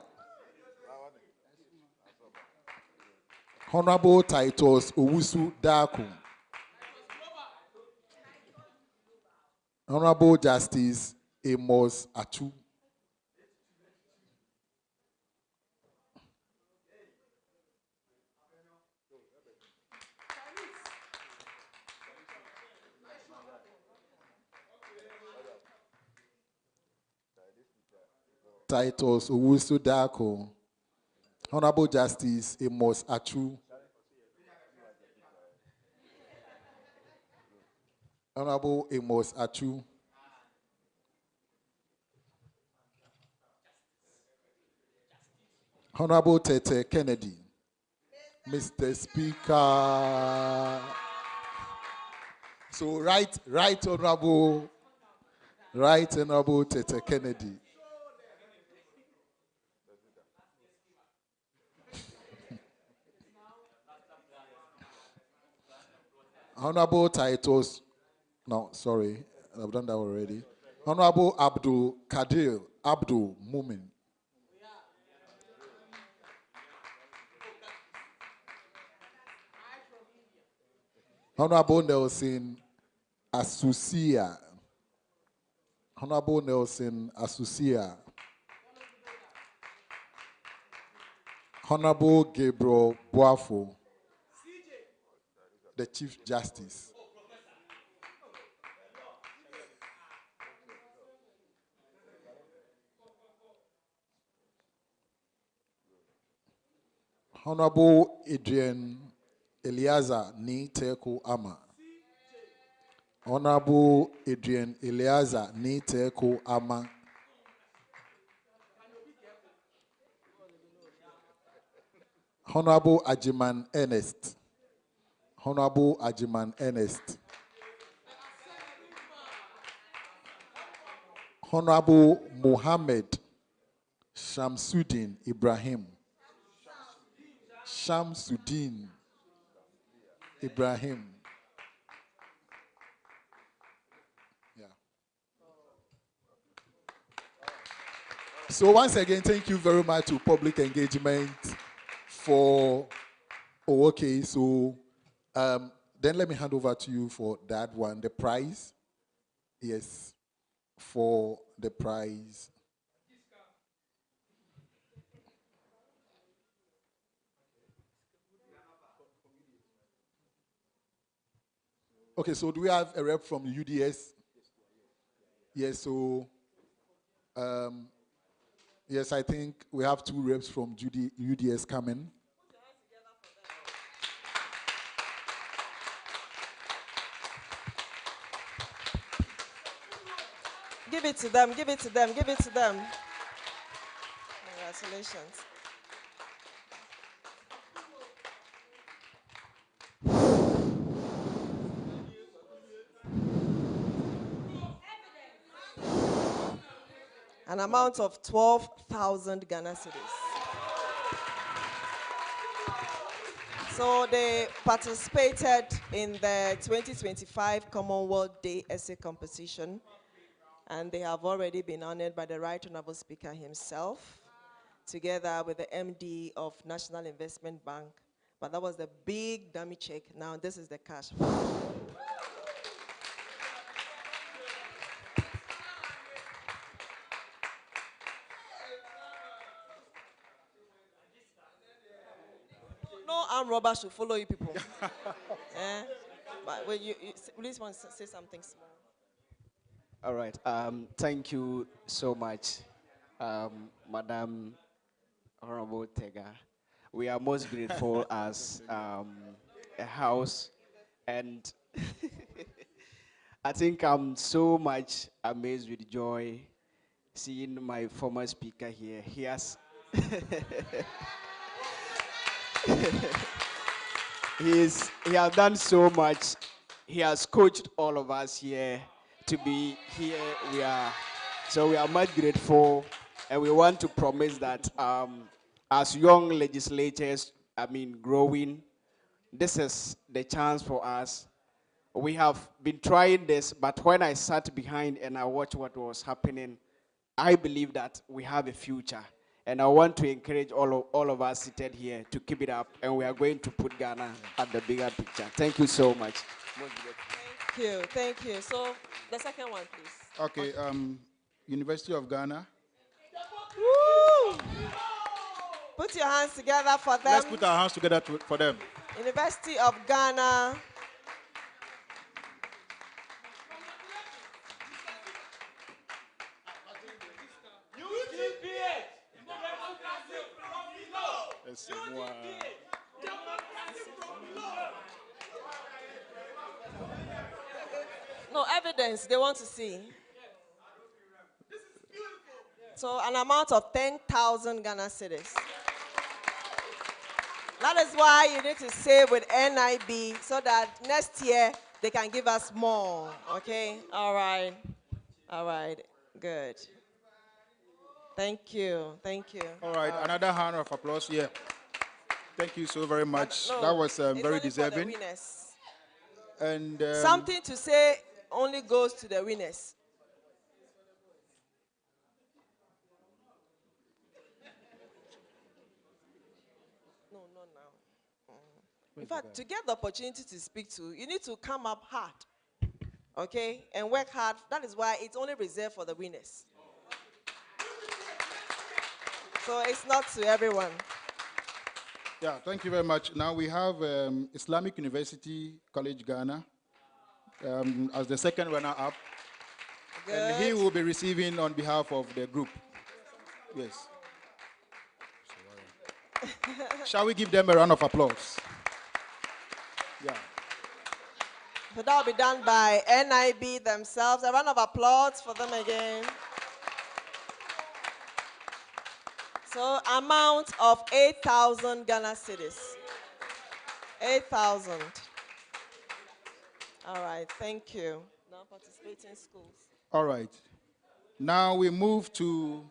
Honorable Titus Owusu Daku. Honorable Justice Amos Achu. Titus Owusu Daku. Honorable Justice Amos Achu. Honorable Amos Achu. Honorable Tete Kennedy. Mr. Speaker. So right honorable Tete Kennedy. Honorable Titus, no, sorry, I've done that already. Honorable Abdul Kadir Abdul Mumin. Honorable Nelson Asusia. Honorable Nelson Asusia. Honorable Gabriel Boafo, the Chief Justice. Honorable Adrian Eliazar Ni Teku Ama. Honorable Adrian Eliazar Ni Teku Ama. Honorable Ajiman Ernest. Honorable Ajiman Ernest. Honorable Muhammad Shamsuddin Ibrahim. Shamsuddin Ibrahim. Yeah. So once again, thank you very much to Public Engagement for, oh, okay, so then let me hand over to you for that one, the prize. Yes, for the prize. Okay, so do we have a rep from UDS? Yes, so, yes, I think we have 2 reps from UDS coming. Give it to them, give it to them, give it to them. Congratulations. An amount of 12,000 Ghana cedis. So they participated in the 2025 Commonwealth Day essay competition, and they have already been honored by the Right Honorable Speaker himself, together with the MD of National Investment Bank. But that was the big dummy check. Now this is the cash. No armed robbers should follow you people. Eh? But when you please want to say something small. All right. Thank you so much, Madam Honorable Tega. We are most grateful as a house, and I think I'm so much amazed with joy seeing my former speaker here. He has he has done so much. He has coached all of us here to be here. We are much grateful, and we want to promise that as young legislators, growing, this is the chance for us. We have been trying this, but when I sat behind and I watched what was happening, I believe that we have a future. And I want to encourage all of us seated here to keep it up, and we are going to put Ghana at the bigger picture. Thank you so much. Thank you. So the second one, please. Okay, University of Ghana. Woo! Put your hands together for them. Let's put our hands together for them. University of Ghana. No evidence they want to see. So an amount of 10,000 Ghana cedis. That is why you need to save with NIB so that next year they can give us more. Okay? All right. All right. Good. Thank you. Thank you. All right, another round of applause here. Thank you so very much. No, that was very for the deserving. winners. And Something to say only goes to the winners. No, not now. In fact, to get the opportunity to speak to, you need to come up hard, okay, and work hard. That is why it's only reserved for the winners. So it's not to everyone. yeah, thank you very much. Now we have Islamic University College Ghana as the second runner-up. And he will be receiving on behalf of the group. Yes. Shall we give them a round of applause? Yeah. So that will be done by NIB themselves. A round of applause for them again. So amount of 8,000 Ghana cedis. 8,000. All right, thank you. Now participating schools. All right. Now we move to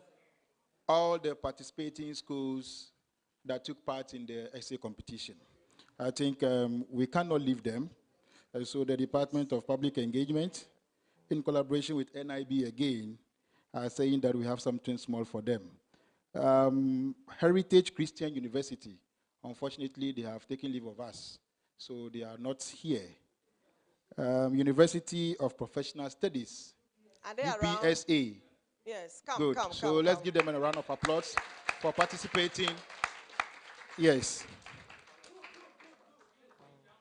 all the participating schools that took part in the essay competition. I think we cannot leave them. So the Department of Public Engagement, in collaboration with NIB again, are saying that we have something small for them. Heritage Christian University, unfortunately, they have taken leave of us, so they are not here. University of Professional Studies, Are they UPSA. around? Yes, come, Good. come, So come, let's come. give them a round of applause for participating. Yes.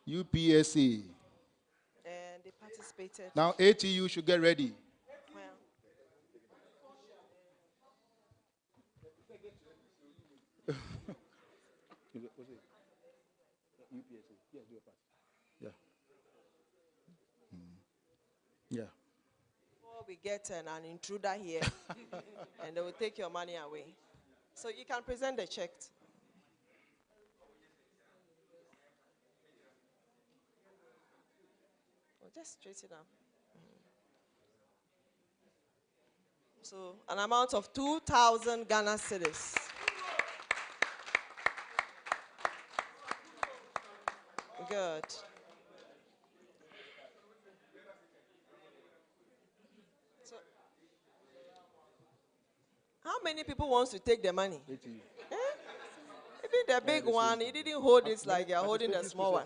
UPSA. And they participated. Now ATU should get ready. Yeah. Yeah. Before we get an intruder here, and they will take your money away. So you can present the check. Oh, just straighten up. So an amount of 2,000 Ghana cedis. Good. So, how many people wants to take the money? Eh? Even the big one, he didn't hold it like you're holding the small one.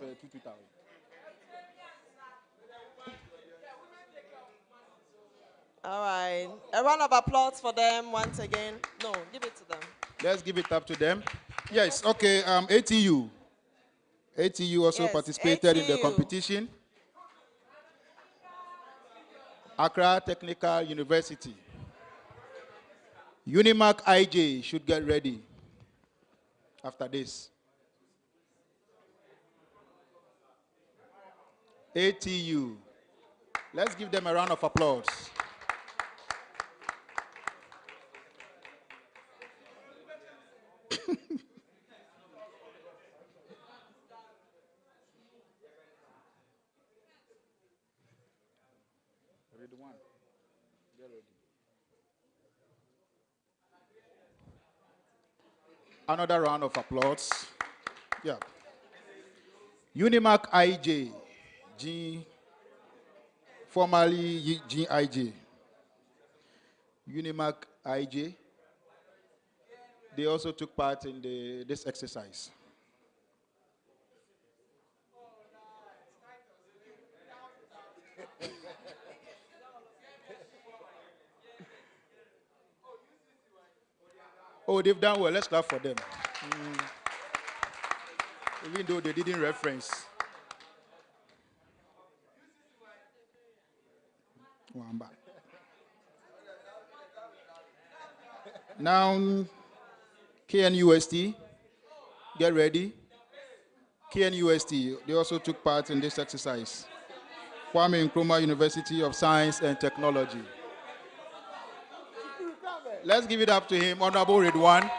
All right. A round of applause for them once again. No, give it to them. Let's give it up to them. Yes, okay, ATU. ATU also Yes, participated in the ATU. competition. Accra Technical University. Unimark IJ should get ready after this. ATU. Let's give them a round of applause. Another round of applause. Yeah. Unimark IJ, formerly GIJ. Unimark IJ. They also took part in this exercise. Oh, they've done well. Let's clap for them. Even though they didn't reference. Wamba. Now, KNUST, get ready. KNUST, they also took part in this exercise. Kwame Nkrumah University of Science and Technology. Let's give it up to him, Honorable Ridwan.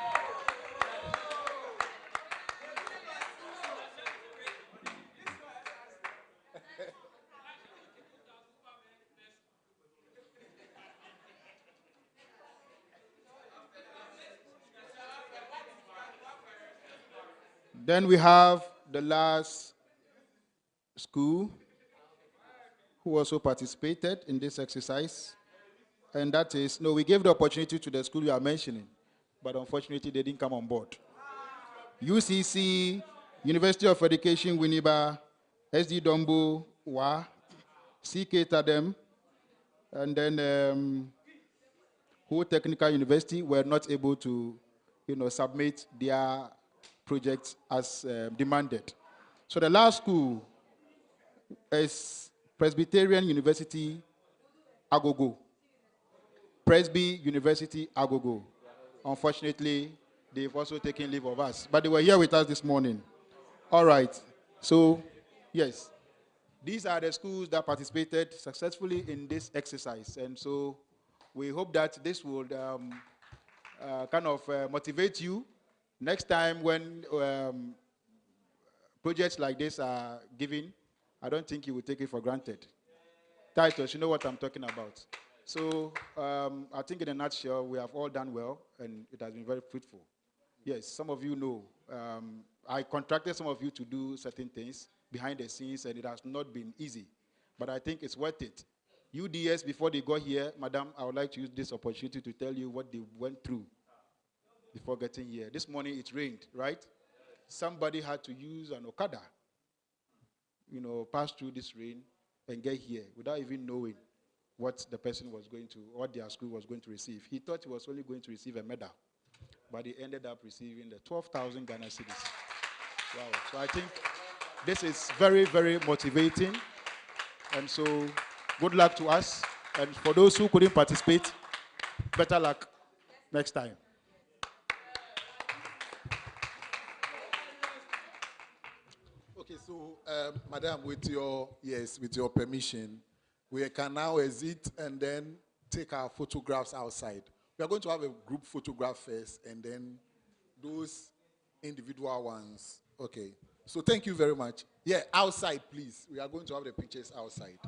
Then we have the last school who also participated in this exercise. And that is, no, we gave the opportunity to the school you are mentioning, but unfortunately they didn't come on board. UCC, University of Education, Winneba, SD Dombo, WA, CK Tadem, and then Ho Technical University were not able to, submit their projects as demanded. So the last school is Presbyterian University, Agogo. Presby University, Agogo. Unfortunately, they've also taken leave of us, but they were here with us this morning. All right. So, yes, these are the schools that participated successfully in this exercise, and so we hope that this will motivate you next time when projects like this are given. I don't think you will take it for granted. Titus, you know what I'm talking about. So I think in a nutshell, we have all done well, and it has been very fruitful. Yes, some of you know. I contracted some of you to do certain things behind the scenes, and it has not been easy. But I think it's worth it. UDS, before they got here, Madam, I would like to use this opportunity to tell you what they went through before getting here. This morning it rained, right? Somebody had to use an Okada, pass through this rain and get here without even knowing what the person was going to, what their school was going to receive. He thought he was only going to receive a medal, but he ended up receiving the 12,000 Ghana cedis. Wow. So I think this is very, very motivating. And so good luck to us. And for those who couldn't participate, better luck next time. Okay, so, Madam, with your permission, we can now exit and then take our photographs outside. We are going to have a group photograph first, and then those individual ones. Okay. So thank you very much. Yeah, outside, please. We are going to have the pictures outside.